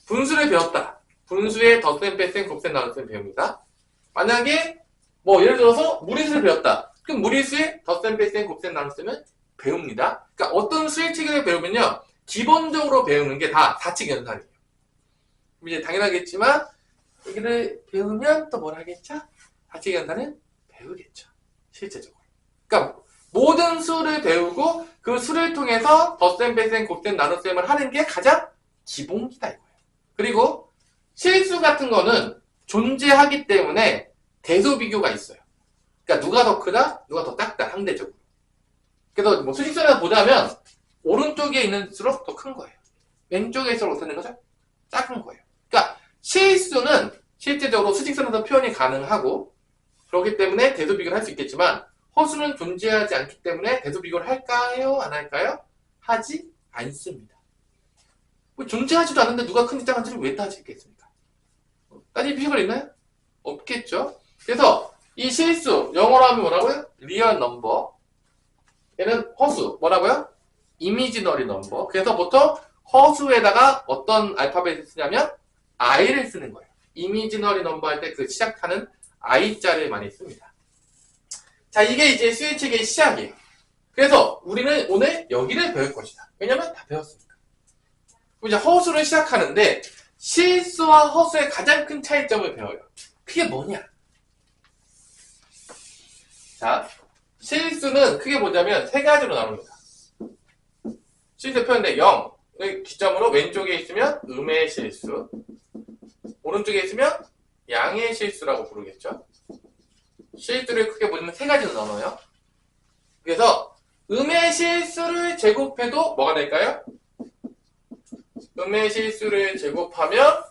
분수를 배웠다. 분수의 덧셈, 뺄셈, 곱셈, 나눗셈 배웁니다. 만약에 뭐 예를 들어서 무리수를 배웠다. 그럼 무리수의 덧셈, 뺄셈, 곱셈, 나눗셈을 배웁니다. 그러니까 어떤 수의 체계를 배우면요. 기본적으로 배우는 게 다 사치 계산이에요. 이제 당연하겠지만 여기를 배우면 또 뭘 하겠죠? 사치 계산을 배우겠죠. 실제적으로. 그러니까 모든 수를 배우고 그 수를 통해서 덧셈, 뺄셈, 곱셈, 나눗셈을 하는 게 가장 기본기다 이거예요. 그리고 실수 같은 거는 존재하기 때문에 대소 비교가 있어요. 그러니까 누가 더 크다, 누가 더 작다, 상대적으로. 그래서 뭐 수직선에서 보자면 오른쪽에 있는수록 더 큰 거예요. 왼쪽에 있을수록 어떻게 되는 거죠? 작은 거예요. 그러니까 실수는 실제적으로 수직선에서 표현이 가능하고 그렇기 때문에 대소 비교를 할 수 있겠지만 허수는 존재하지 않기 때문에 대소 비교를 할까요? 안 할까요? 하지 않습니다. 뭐 존재하지도 않는데 누가 큰지 작은지를 왜 따지겠습니까? 따질 필요가 있나요? 없겠죠. 그래서 이 실수 영어로 하면 뭐라고요? 리얼 넘버. 얘는 허수 뭐라고요? 이미지너리 넘버. 그래서 보통 허수에다가 어떤 알파벳을 쓰냐면 I를 쓰는 거예요. 이미지너리 넘버 할 때 그 시작하는 I자를 많이 씁니다. 자, 이게 이제 수행 체계의 시작이에요. 그래서 우리는 오늘 여기를 배울 것이다. 왜냐면 다 배웠으니까. 그럼 이제 허수를 시작하는데 실수와 허수의 가장 큰 차이점을 배워요. 그게 뭐냐? 자, 실수는 크게 보자면 세 가지로 나눕니다. 실수 표현인데 0을 기점으로 왼쪽에 있으면 음의 실수, 오른쪽에 있으면 양의 실수라고 부르겠죠. 실수를 크게 보면 세 가지로 나눠요. 그래서 음의 실수를 제곱해도 뭐가 될까요? 음의 실수를 제곱하면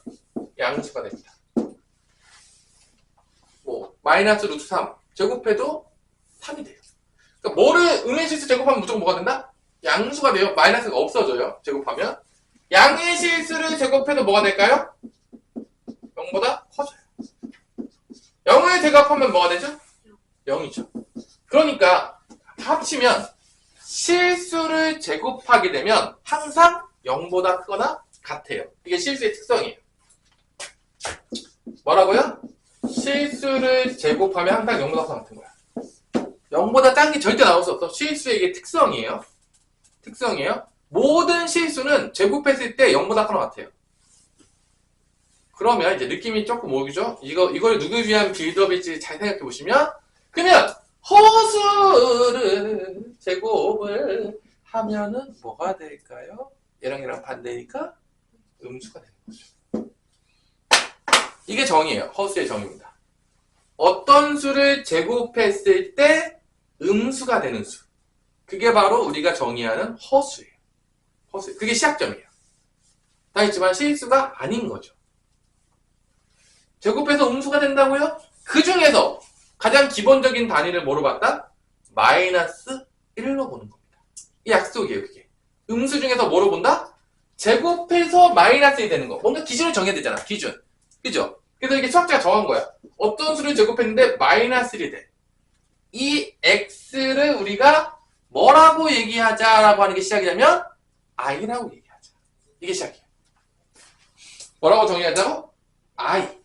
양수가 됩니다. 뭐 마이너스 루트 3 제곱해도 3이 돼요. 그러니까 뭐를 음의 실수 제곱하면 무조건 뭐가 된다? 양수가 돼요. 마이너스가 없어져요. 제곱하면. 양의 실수를 제곱해도 뭐가 될까요? 0보다 커져요. 0을 제곱하면 뭐가 되죠? 0이죠. 그러니까 합치면 실수를 제곱하게 되면 항상 0보다 크거나 같아요. 이게 실수의 특성이에요. 뭐라고요? 실수를 제곱하면 항상 0보다 커 같은 거야. 0보다 작은 게 절대 나올 수 없어. 실수의 이게 특성이에요. 특성이에요. 모든 실수는 제곱했을 때 0보다 커나 같아요. 그러면 이제 느낌이 조금 오죠? 이걸 누구 위한 빌드업일지 잘 생각해 보시면, 그러면 허수를 제곱을 하면은 뭐가 될까요? 얘랑 반대니까 음수가 되는 거죠. 이게 정의예요. 허수의 정의입니다. 어떤 수를 제곱했을 때 음수가 되는 수. 그게 바로 우리가 정의하는 허수예요. 허수. 그게 시작점이에요. 다 했지만 실수가 아닌 거죠. 제곱해서 음수가 된다고요? 그 중에서 가장 기본적인 단위를 뭐로 봤다? 마이너스 1로 보는 겁니다. 이 약속이에요, 그게. 음수 중에서 뭐로 본다? 제곱해서 마이너스 1이 되는 거. 뭔가 기준을 정해야 되잖아, 기준. 그죠? 그래서 이게 수학자가 정한 거야. 어떤 수를 제곱했는데 마이너스 1이 돼. 이 x를 우리가 뭐라고 얘기하자라고 하는 게 시작이냐면 i라고 얘기하자. 이게 시작이에요. 뭐라고 정의하자고? i.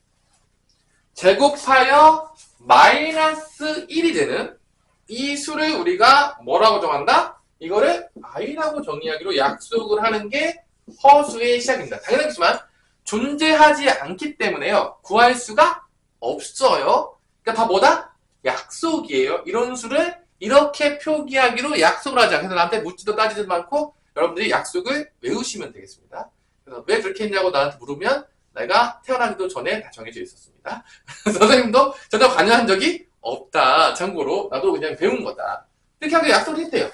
제곱하여 마이너스 1이 되는 이 수를 우리가 뭐라고 정한다? 이거를 i라고 정의하기로 약속을 하는 게 허수의 시작입니다. 당연하겠지만 존재하지 않기 때문에요. 구할 수가 없어요. 그러니까 다 뭐다? 약속이에요. 이런 수를 이렇게 표기하기로 약속을 하자. 그래서 나한테 묻지도 따지지도 않고 여러분들이 약속을 외우시면 되겠습니다. 그래서 왜 그렇게 했냐고 나한테 물으면 내가 태어나기도 전에 다 정해져 있었습니다. 선생님도 전혀 관여한 적이 없다. 참고로 나도 그냥 배운 거다. 이렇게 하기로 약속을 했대요.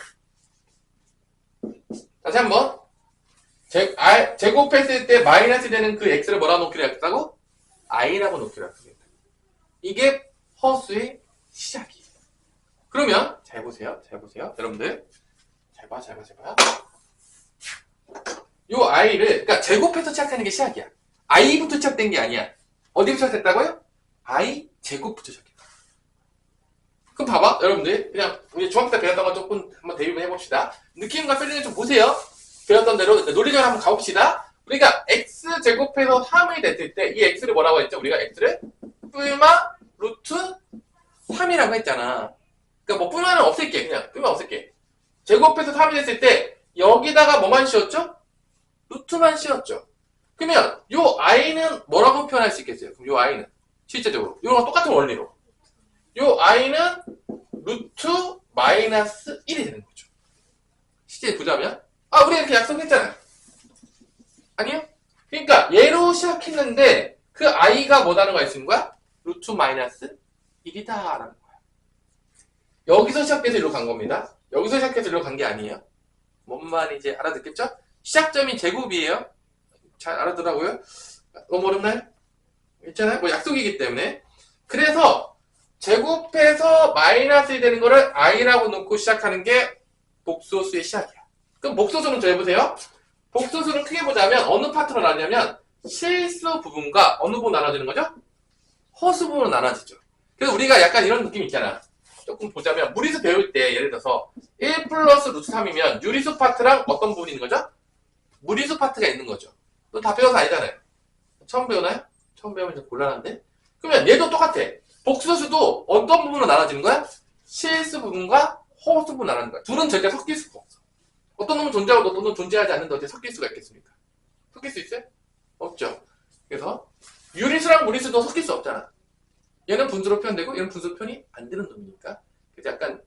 다시 한번 제곱했을 때 마이너스 되는 그 x를 뭐라고 놓기로 했다고? i라고 놓기로 했습니다. 이게 허수의 시작이에요. 그러면 잘 보세요. 여러분들 잘 봐. 요 i를 그러니까 제곱해서 시작하는 게 시작이야. i부터 시작된 게 아니야. 어디부터 시작했다고요? i 제곱부터 시작했다. 그럼 봐봐, 여러분들 그냥 우리 중학교 때 배웠던 거 조금 한번 대입을 해봅시다. 느낌과 필링을 좀 보세요. 배웠던 대로 논리적으로 한번 가봅시다. 우리가 x 제곱해서 3이 됐을 때 이 x를 뭐라고 했죠? 우리가 x를 뿔마 루트 3이라고 했잖아. 그러니까 뭐 뿔마는 없앨게. 그냥 뿔마 없앨게. 제곱해서 3이 됐을 때 여기다가 뭐만 씌웠죠? 루트만 씌웠죠. 그러면 요 i는 뭐라고 표현할 수 있겠어요? 그럼 요 i는 실제적으로 이거랑 똑같은 원리로 요 i는 루트 마이너스 1이 되는 거죠. 실제 보자면 우리가 이렇게 약속했잖아요. 아니요? 그러니까 얘로 i로 시작했는데 그 i가 뭐라는 거 알 수 있는 거야? 루트 마이너스 1이다 라는 거야. 여기서 시작해서 이리로 간 겁니다. 여기서 시작해서 이리로 간 게 아니에요. 뭔 말인지 알아듣겠죠? 시작점이 제곱이에요. 잘 알아들라고요? 너무 어렵나요? 있잖아요. 뭐 약속이기 때문에. 그래서 제곱해서 마이너스 1 되는 거를 i라고 놓고 시작하는 게 복소수의 시작이야. 그럼 복소수는 저 해보세요. 복소수는 크게 보자면 어느 파트로 나뉘냐면 실수 부분과 어느 부분 나눠지는 거죠? 허수 부분으로 나눠지죠. 그래서 우리가 약간 이런 느낌 있잖아. 조금 보자면 무리수 배울 때 예를 들어서 1 플러스 루트 3이면 유리수 파트랑 어떤 부분이 있는 거죠? 무리수 파트가 있는 거죠. 또 다 배워서 아니잖아요. 처음 배우나요? 처음 배우면 좀 곤란한데? 그러면 얘도 똑같아. 복소수도 어떤 부분으로 나눠지는 거야? 실수 부분과 허수 부분 나눠지는 거야. 둘은 절대 섞일 수가 없어. 어떤 놈은 존재하고 어떤 놈은 존재하지 않는데 어떻게 섞일 수가 있겠습니까? 섞일 수 있어요? 없죠. 그래서 유리수랑 무리수도 섞일 수 없잖아. 얘는 분수로 표현되고 얘는 분수로 표현이 안 되는 놈이니까. 그래서 약간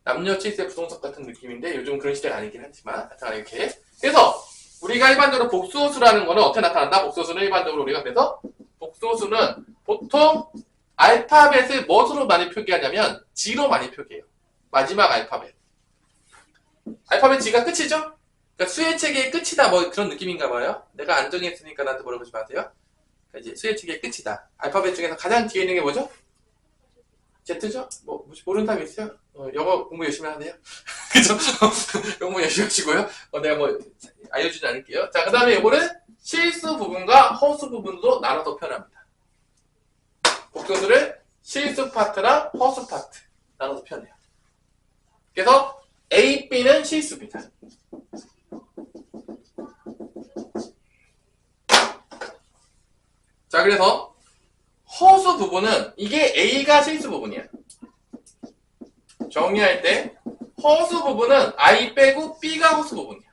남녀 칠세 부동석 같은 느낌인데 요즘 그런 시대가 아니긴 하지만 하여튼 이렇게. 그래서 우리가 일반적으로 복소수라는 거는 어떻게 나타난다? 복소수는 일반적으로 우리가 그래서 복소수는 보통 알파벳을 무엇으로 많이 표기하냐면 G로 많이 표기해요. 마지막 알파벳. 알파벳 G가 끝이죠? 그러니까 수의 체계의 끝이다 뭐 그런 느낌인가 봐요. 내가 안 정했으니까 나한테 물어보지 마세요. 그러니까 이제 수의 체계의 끝이다. 알파벳 중에서 가장 뒤에 있는 게 뭐죠? Z죠? 뭐 모르는 사람이 있어요? 영어 공부 열심히 하네요. 그죠? 영어 열심히 하시고요. 내가 뭐 알려주지 않을게요. 자, 그 다음에 이거는 실수 부분과 허수 부분으로 나눠서 표현합니다. 복소수를 실수 파트랑 허수 파트 나눠서 표현해요. 그래서 A, B는 실수입니다. 자, 그래서 허수 부분은 이게 A가 실수 부분이야. 정리할 때 허수 부분은 I 빼고 B가 허수 부분이야.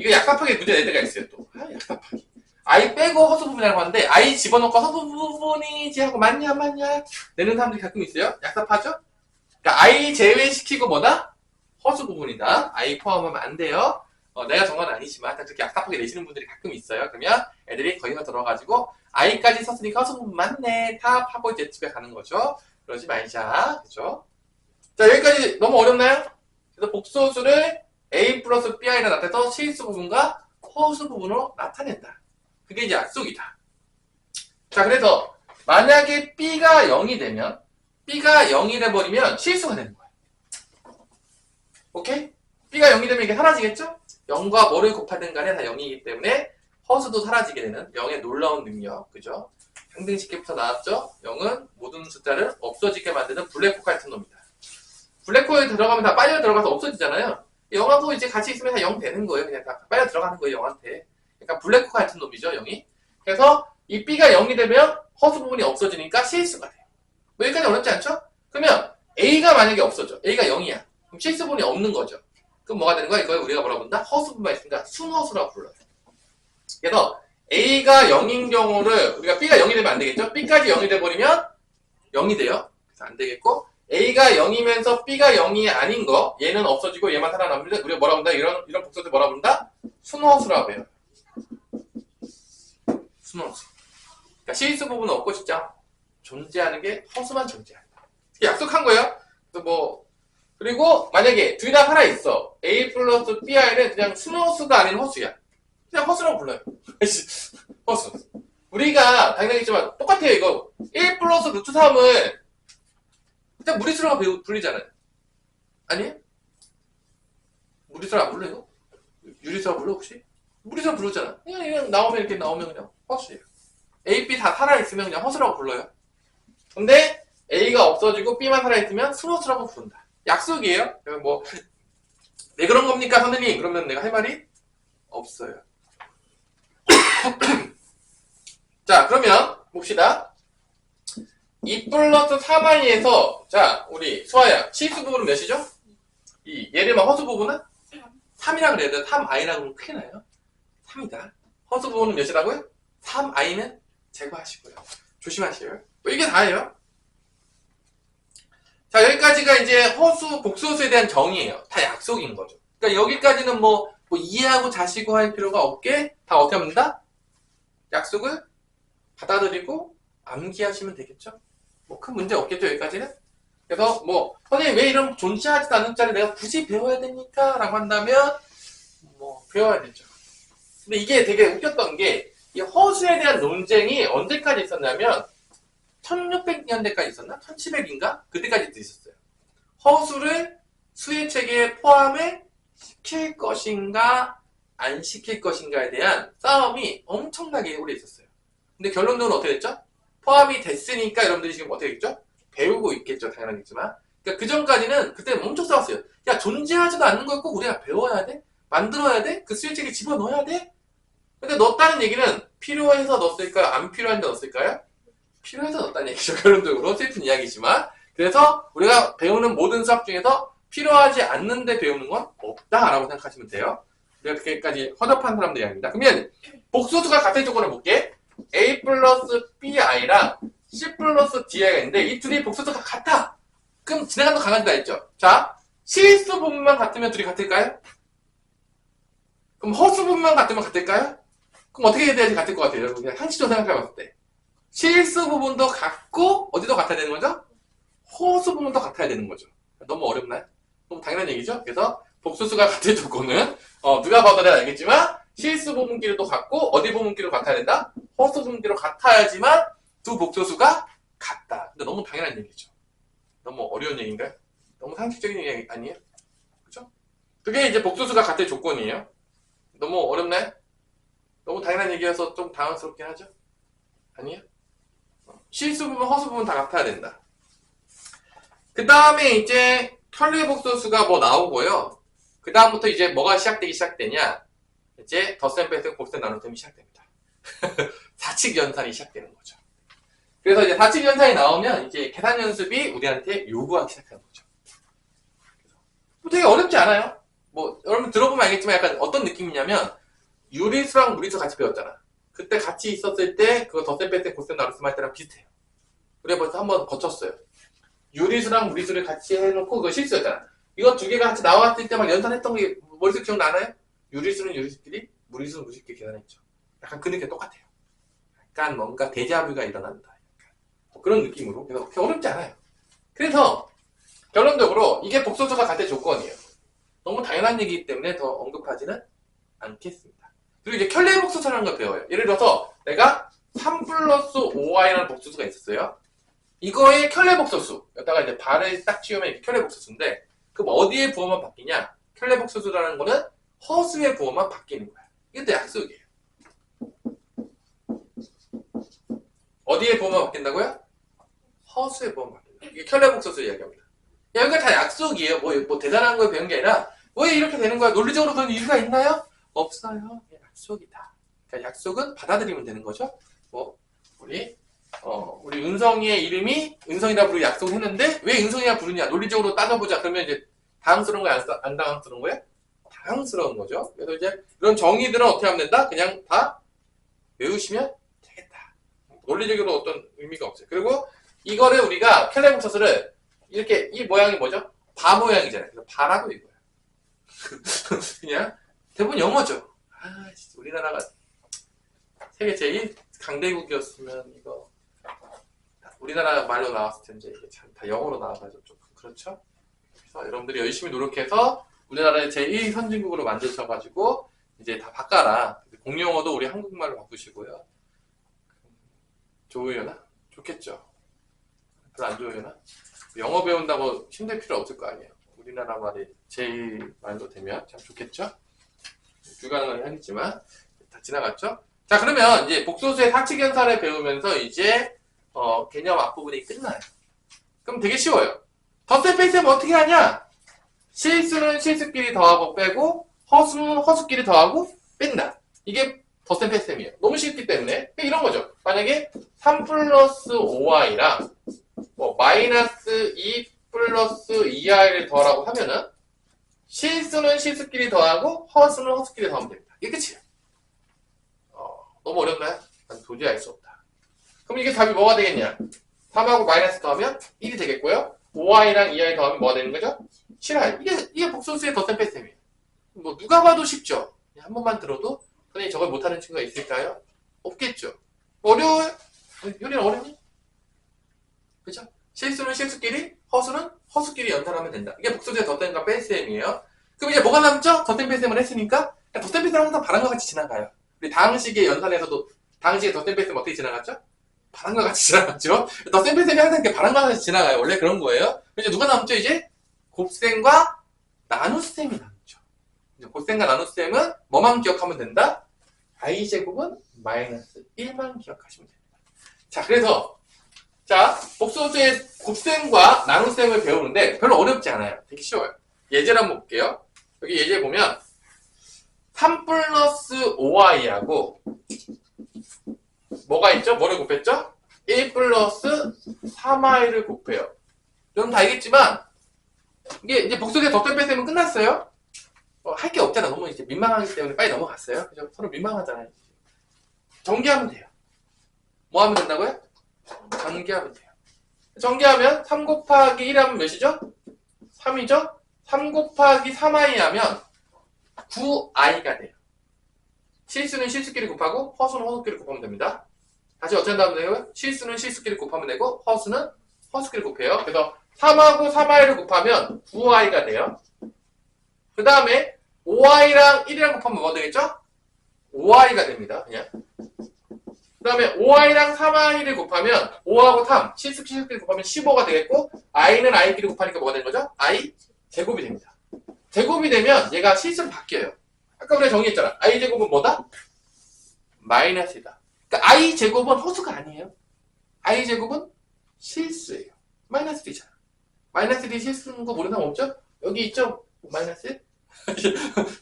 이거 약답하게 문제 낼 때가 있어요. 또 약답하게 I 빼고 허수 부분이라고 하는데 I 집어넣고 허수 부분이지 하고 맞냐 안 맞냐 내는 사람들이 가끔 있어요. 약답하죠? 그러니까 I 제외시키고 뭐다? 허수 부분이다. I 포함하면 안 돼요. 내가 정한 건 아니지만 그렇게 약답하게 내시는 분들이 가끔 있어요. 그러면 애들이 거기서 들어가지고 I까지 썼으니까 허수 부분 맞네 탑하고 이제 집에 가는 거죠. 그러지 말자. 그죠? 자, 여기까지 너무 어렵나요? 그래서 복소수를 A 플러스 BI를 나타내서 실수 부분과 허수 부분으로 나타낸다. 그게 이제 약속이다. 자, 그래서 만약에 B가 0이 되면 B가 0이 돼버리면 실수가 되는 거예요. 오케이? B가 0이 되면 이게 사라지겠죠? 0과 뭐를 곱하든 간에 다 0이기 때문에 허수도 사라지게 되는 0의 놀라운 능력. 그죠? 상등식계부터 나왔죠? 0은 모든 숫자를 없어지게 만드는 블랙홀 같은 놈이다. 블랙홀에 들어가면 다 빨려 들어가서 없어지잖아요. 0하고 이제 같이 있으면 다 0 되는 거예요. 그냥 다 빨려 들어가는 거예요, 0한테. 그러니까 블랙홀 같은 놈이죠, 0이. 그래서 이 B가 0이 되면 허수 부분이 없어지니까 실수가 돼요. 뭐 여기까지 어렵지 않죠? 그러면 A가 만약에 없어져. A가 0이야. 그럼 실수 부분이 없는 거죠. 그럼 뭐가 되는 거야? 이걸 우리가 뭐라고 부른다? 허수 부분만 있으니까 순허수라고 불러요. 그래서 A가 0인 경우를 우리가 B가 0이 되면 안 되겠죠? B까지 0이 돼버리면 0이 돼요. 그래서 안 되겠고 A가 0이면서 B가 0이 아닌 거 얘는 없어지고 얘만 살아남는데 우리가 뭐라고 부른다? 이런 복소들 뭐라고 부른다? 순허수라고 해요. 순허수. 그러니까 실수 부분은 없고 진짜 존재하는 게 허수만 존재한다. 약속한 거예요. 그리고 만약에 둘 다 살아있어. A 플러스 BI는 그냥 순허수가 아닌 허수야. 그냥 허수라고 불러요. 허수. 우리가 당연히 있지만 똑같아요. 이거 1 플러스 루트 3을 그냥 무리수라고 불리잖아요. 아니에요? 무리수라고 안 불러 이거? 유리수라고 불러 혹시? 무리수라고 부르잖아. 그냥 나오면 이렇게 나오면 그냥 허수예요. A, B 다 살아있으면 그냥 허수라고 불러요. 근데 A가 없어지고 B만 살아있으면 순허수라고 부른다. 약속이에요. 그러면 왜 그런 겁니까 선생님? 그러면 내가 할 말이 없어요. 자, 그러면 봅시다. 2 플러스 3i에서 자, 우리 수아야, 실수 부분은 몇이죠? 2. 얘들만 허수 부분은? 3이라 그래야 돼. 3i라고 하면 큰일 나요. 3이다. 허수 부분은 몇이라고요? 3i는 제거하시고요. 조심하세요. 이게 다예요. 자, 여기까지가 이제 허수, 복소수에 대한 정의예요. 다 약속인 거죠. 그러니까 여기까지는 뭐 이해하고 자시고 할 필요가 없게 다 어떻게 합니다? 약속을 받아들이고 암기하시면 되겠죠? 뭐 큰 문제 없겠죠, 여기까지는? 그래서 뭐 선생님 왜 이런 존재하지도 않는 자를 내가 굳이 배워야 됩니까? 라고 한다면 뭐 배워야 되죠. 근데 이게 되게 웃겼던 게 이 허수에 대한 논쟁이 언제까지 있었냐면 1600년대까지 있었나? 1700인가? 그때까지도 있었어요. 허수를 수의 체계에 포함을 시킬 것인가 안 시킬 것인가에 대한 싸움이 엄청나게 오래 있었어요. 근데 결론적으로 어떻게 됐죠? 포함이 됐으니까 여러분들이 지금 어떻게 됐죠? 배우고 있겠죠, 당연하겠지만. 그러니까 그 전까지는 그때 엄청 싸웠어요. 야, 존재하지도 않는 걸 꼭 우리가 배워야 돼? 만들어야 돼? 그 수의 체계에 집어넣어야 돼? 근데 넣었다는 얘기는 필요해서 넣었을까요? 안 필요한데 넣었을까요? 필요해서 넣었다는 얘기죠. 결론적으로 슬픈 이야기지만. 그래서 우리가 배우는 모든 수학 중에서 필요하지 않는데 배우는 건 없다라고 생각하시면 돼요. 그렇게까지 허접한 사람들 이야기입니다. 그러면 복소수가 같은 조건을 볼게. A 플러스 BI랑 C 플러스 DI가 있는데 이 둘이 복소수가 같아. 그럼 지나가는 강아지다 했죠. 자, 실수 부분만 같으면 둘이 같을까요? 그럼 허수 부분만 같으면 같을까요? 그럼 어떻게 돼야지 같을 것 같아요? 여러분 그냥 상식적으로 생각해봤을 때 실수 부분도 같고 어디도 같아야 되는 거죠? 허수 부분도 같아야 되는 거죠. 너무 어렵나요? 너무 당연한 얘기죠? 그래서 복수수가 같은 조건은 누가 봐도 내가 알겠지만 실수 부분끼리도 같고 어디 부분끼리도 같아야 된다? 허수 부분끼리도 같아야지만 두 복수수가 같다. 근데 너무 당연한 얘기죠. 너무 어려운 얘기인가요? 너무 상식적인 얘기 아니에요? 그죠? 그게 이제 복수수가 같은 조건이에요. 너무 어렵나요? 너무 당연한 얘기여서 좀 당황스럽긴 하죠? 아니에요? 실수 부분, 허수 부분 다 같아야 된다. 그 다음에 이제 혈류복소수가 뭐 나오고요. 그 다음부터 이제 뭐가 시작되냐? 이제 덧셈, 뺄셈, 곱셈, 나눗셈이 시작됩니다. 사칙연산이 시작되는 거죠. 그래서 이제 사칙연산이 나오면 이제 계산 연습이 우리한테 요구하기 시작하는 거죠. 뭐 되게 어렵지 않아요. 뭐 여러분 들어보면 알겠지만 약간 어떤 느낌이냐면 유리수랑 무리수 같이 배웠잖아. 그때 같이 있었을 때 그거 덧셈, 뺄셈, 곱셈, 나눗셈 할 때랑 비슷해요. 우리가 벌써 한번 거쳤어요. 유리수랑 무리수를 같이 해놓고 그거 실수였잖아. 이거 두 개가 같이 나왔을 때 막 연산했던 게 머릿속에 기억나나요? 유리수는 유리수끼리, 무리수는 무리수끼리 계산했죠. 약간 그 느낌 똑같아요. 약간 뭔가 데자뷰가 일어난다. 뭐 그런 느낌으로. 그래서 그렇게 어렵지 않아요. 그래서 결론적으로 이게 복소수가 같은 조건이에요. 너무 당연한 얘기이기 때문에 더 언급하지는 않겠습니다. 그리고 이제 켤레 복소수라는 걸 배워요. 예를 들어서 내가 3 플러스 5y라는 복소수가 있었어요. 이거의 켤레 복소수. 여기다가 이제 발을 딱 치우면 이렇게 켤레 복소수인데 그럼 어디에 부호만 바뀌냐? 켤레 복소수라는 거는 허수의 부호만 바뀌는 거야. 이것도 약속이에요. 어디에 부호만 바뀐다고요? 허수의 부호만 바뀐다. 이게 켤레 복소수 이야기합니다. 야, 여기가 다 약속이에요. 뭐 대단한 걸 배운 게 아니라 왜 이렇게 되는 거야? 논리적으로 그런 이유가 있나요? 없어요. 약속이다. 그러니까 약속은 받아들이면 되는 거죠. 뭐 우리 은성이의 이름이 은성이라 부르고 약속했는데 왜 은성이라 부르냐? 논리적으로 따져보자. 그러면 이제 당황스러운 거야? 안 당황스러운 거야? 당황스러운 거죠. 그래서 이제 이런 정의들은 어떻게 하면 된다? 그냥 다 외우시면 되겠다. 논리적으로 어떤 의미가 없어요. 그리고 이거를 우리가 켤레 복소수를 이렇게 이 모양이 뭐죠? 바 모양이잖아요. 그래서 바라고 이거야. 그냥 대부분 영어죠. 우리나라가 세계 제일 강대국이었으면 이거 우리나라 말로 나왔을 텐데 이게 참 다 영어로 나와가지고 좀 그렇죠? 그래서 여러분들이 열심히 노력해서 우리나라의 제1 선진국으로 만드셔가지고 이제 다 바꿔라. 공용어도 우리 한국말로 바꾸시고요. 좋으려나? 좋겠죠. 별로 안 좋으려나? 영어 배운다고 힘들 필요 없을 거 아니에요. 우리나라 말이 제1 말로 되면 참 좋겠죠? 불가능하긴 하겠지만 다 지나갔죠? 자, 그러면 이제 복소수의 사칙연산을 배우면서 이제 개념 앞부분이 끝나요. 그럼 되게 쉬워요. 덧셈 뺄셈 어떻게 하냐? 실수는 실수끼리 더하고 빼고 허수는 허수끼리 더하고 뺀다. 이게 덧셈 뺄셈이에요. 너무 쉽기 때문에 이런 거죠. 만약에 3 플러스 5y랑 마이너스 2 플러스 2y를 더하라고 하면은 실수는 실수끼리 더하고 허수는 허수끼리 더하면 됩니다. 이게 끝이에요. 너무 어렵나요? 난 도저히 알 수 없다. 그럼 이게 답이 뭐가 되겠냐? 3하고 마이너스 더하면 1이 되겠고요. 5y랑 2y 더하면 뭐가 되는 거죠? 7y. 이게 복소수의 덧셈 뺄셈이에요. 뭐 누가 봐도 쉽죠? 한 번만 들어도 선생님 저걸 못하는 친구가 있을까요? 없겠죠. 어려워요? 요리는 어렵니? 그죠? 실수는 실수끼리, 허수는 허수끼리 연산하면 된다. 이게 복수제 덧셈과 뺄셈이에요. 그럼 이제 뭐가 남죠? 덧셈 뺄셈을 했으니까 덧셈 뺄셈은 항상 바람과 같이 지나가요. 우리 다항식의 연산에서도 다항식의 덧셈 뺄셈 어떻게 지나갔죠? 바람과 같이 지나갔죠? 덧셈 뺄셈이 항상 이렇게 바람과 같이 지나가요. 원래 그런 거예요. 이제 누가 남죠? 이제 곱셈과 나눗셈이 남죠. 이제 곱셈과 나눗셈은 뭐만 기억하면 된다? i제곱은 마이너스 1만 기억하시면 됩니다. 자, 그래서 자, 복수수의 곱셈과 나눗셈을 배우는데 별로 어렵지 않아요. 되게 쉬워요. 예제를 한번 볼게요. 여기 예제 보면 3 플러스 5i하고 뭐가 있죠? 뭐를 곱했죠? 1 플러스 3i를 곱해요. 여러분 다 알겠지만 이게 이제 복수수의 덧셈 뺄셈은 끝났어요. 할 게 없잖아. 너무 이제 민망하기 때문에 빨리 넘어갔어요. 그죠? 서로 민망하잖아요. 전개하면 돼요. 뭐 하면 된다고요? 전개하면 돼요. 전개하면 3 곱하기 1 하면 몇이죠? 3이죠? 3 곱하기 3i 하면 9i가 돼요. 실수는 실수끼리 곱하고 허수는 허수끼리 곱하면 됩니다. 다시 어떻게 한다면 돼요? 실수는 실수끼리 곱하면 되고 허수는 허수끼리 곱해요. 그래서 3하고 3i를 곱하면 9i가 돼요. 그 다음에 5i랑 1이랑 곱하면 뭐가 되겠죠? 5i가 됩니다. 그냥. 그 다음에 5i랑 3i를 곱하면 5하고 3, 실수끼리 곱하면 15가 되겠고 i는 i끼리 곱하니까 뭐가 되는 거죠? i 제곱이 됩니다. 제곱이 되면 얘가 실수로 바뀌어요. 아까 우리가 정리했잖아. i 제곱은 뭐다? 마이너스이다. 그러니까 i 제곱은 허수가 아니에요. i 제곱은 실수예요. 마이너스 D잖아. 마이너스 D 실수인 거 모르는 사람 없죠? 여기 있죠? 마이너스?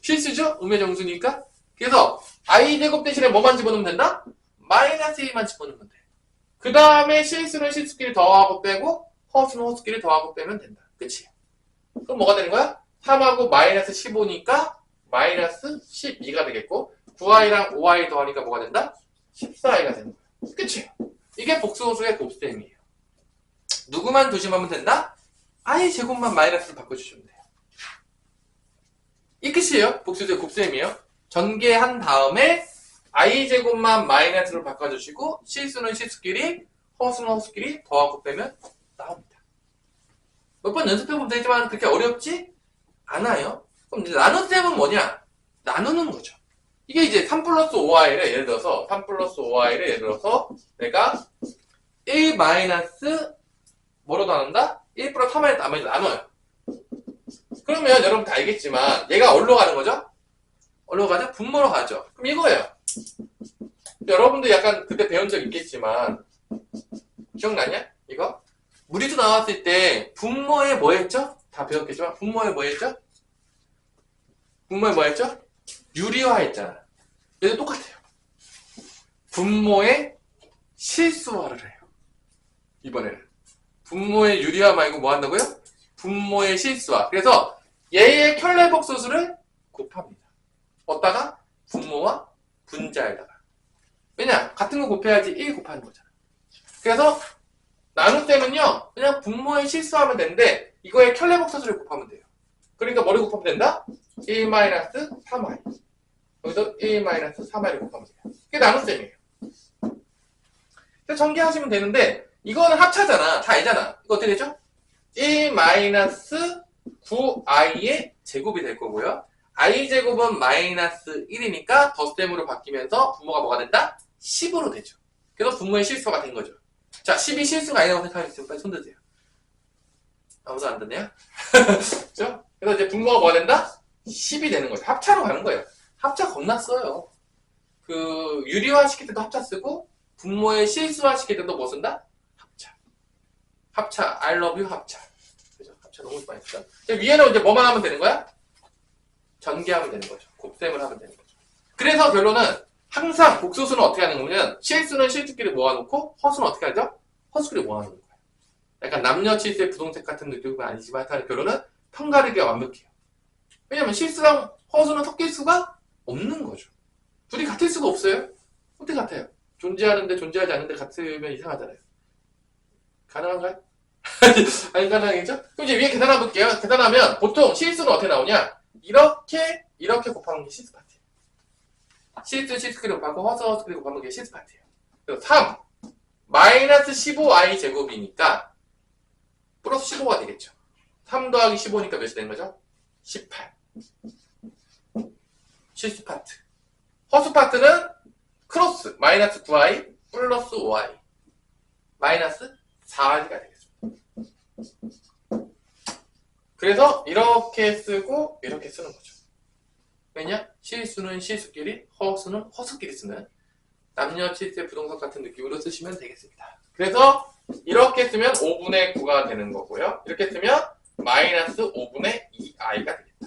실수죠? 음의 정수니까. 그래서 i 제곱 대신에 뭐만 집어넣으면 된다? 마이너스 1만 집어넣으면 돼. 그 다음에 실수는 실수끼리 더하고 빼고 허수는 허수끼리 더하고 빼면 된다. 그치? 그럼 뭐가 되는 거야? 3하고 마이너스 15니까 마이너스 12가 되겠고 9i랑 5i 더하니까 뭐가 된다? 14i가 되는 거야. 그치? 이게 복수호수의 곱셈이에요. 누구만 조심하면 된다? i 제곱만 마이너스로 바꿔주시면 돼요. 이 끝이에요. 복수호수의 곱셈이에요. 전개한 다음에 i제곱만 마이너스로 바꿔주시고 실수는 실수끼리 허수는 허수끼리 더하고 빼면 나옵니다. 몇 번 연습해보면 되지만 그렇게 어렵지 않아요. 그럼 이제 나눗셈은 뭐냐? 나누는 거죠. 이게 이제 3 플러스 5i를 예를 들어서 3 플러스 5i를 예를 들어서 내가 1 마이너스 뭐로 나눈다? 1 플러스 3i 나눠요. 그러면 여러분 다 알겠지만 얘가 어디로 가는 거죠? 어디로 가죠? 분모로 가죠. 그럼 이거예요. 여러분도 약간 그때 배운 적 있겠지만 기억나냐? 이거? 무리수 나왔을 때 분모에 뭐 했죠? 다 배웠겠지만 분모에 뭐 했죠? 분모에 뭐 했죠? 유리화 했잖아. 얘도 똑같아요. 분모에 실수화를 해요. 이번에는 분모의 유리화 말고 뭐 한다고요? 분모의 실수화. 그래서 얘의 켤레복소수를 곱합니다. 어디다가? 분모와 분자에다가. 왜냐? 같은 거 곱해야지 1 곱하는 거잖아. 그래서 나눗셈은요 그냥 분모에 실수하면 되는데 이거에 켤레복소수를 곱하면 돼요. 그러니까 뭐를 곱하면 된다? 1-3i. 여기서 1-3i를 곱하면 돼요. 그게 나눗셈이에요. 그래서 전개하시면 되는데 이거는 합차잖아. 다 알잖아. 이거 어떻게 되죠? 1-9i의 제곱이 될 거고요. i제곱은 마이너스 1이니까 덧셈으로 바뀌면서 분모가 뭐가 된다? 10으로 되죠. 그래서 분모의 실수가 된 거죠. 자, 10이 실수가 아니라고 생각하시면 빨리 손 드세요. 아무도 안 듣네요? 그죠? 그래서 이제 분모가 뭐가 된다? 10이 되는 거죠. 합차로 가는 거예요. 합차 겁나 써요. 그 유리화 시킬 때도 합차 쓰고 분모의 실수화 시킬 때도 뭐 쓴다? 합차. 합차. I love you 합차. 그죠? 합차 너무 많이 쓰죠. 위에는 이제 뭐만 하면 되는 거야? 전개하면 되는 거죠. 곱셈을 하면 되는 거죠. 그래서 결론은 항상 복소수는 어떻게 하는 거냐면 실수는 실수끼리 모아놓고 허수는 어떻게 하죠? 허수끼리 모아놓는 거예요. 약간 남녀 칠세 부동색 같은 느낌은 아니지만 하여튼 결론은 편가르기가 완벽해요. 왜냐면 실수랑 허수는 섞일 수가 없는 거죠. 둘이 같을 수가 없어요. 어떻게 같아요? 존재하는데 존재하지 않는데 같으면 이상하잖아요. 가능한가요? 아니 가능하겠죠? 그럼 이제 위에 계산해 볼게요. 계산하면 보통 실수는 어떻게 나오냐? 이렇게 곱하는 게 실수 파트예요. 실수 실수끼리 곱하고 허수끼리 곱하면 그게 실수 파트예요. 그리고 3 마이너스 15i 제곱이니까 플러스 15가 되겠죠. 3 더하기 15니까 몇이 되는 거죠? 18. 실수 파트. 허수 파트는 크로스 마이너스 9i 플러스 5i 마이너스 4i가 되겠습니다. 그래서 이렇게 쓰고 이렇게 쓰는 거죠. 왜냐? 실수는 실수끼리, 허수는 허수끼리 쓰는 남녀 칠세 부동석 같은 느낌으로 쓰시면 되겠습니다. 그래서 이렇게 쓰면 5분의 9가 되는 거고요. 이렇게 쓰면 마이너스 5분의 2i가 되겠다.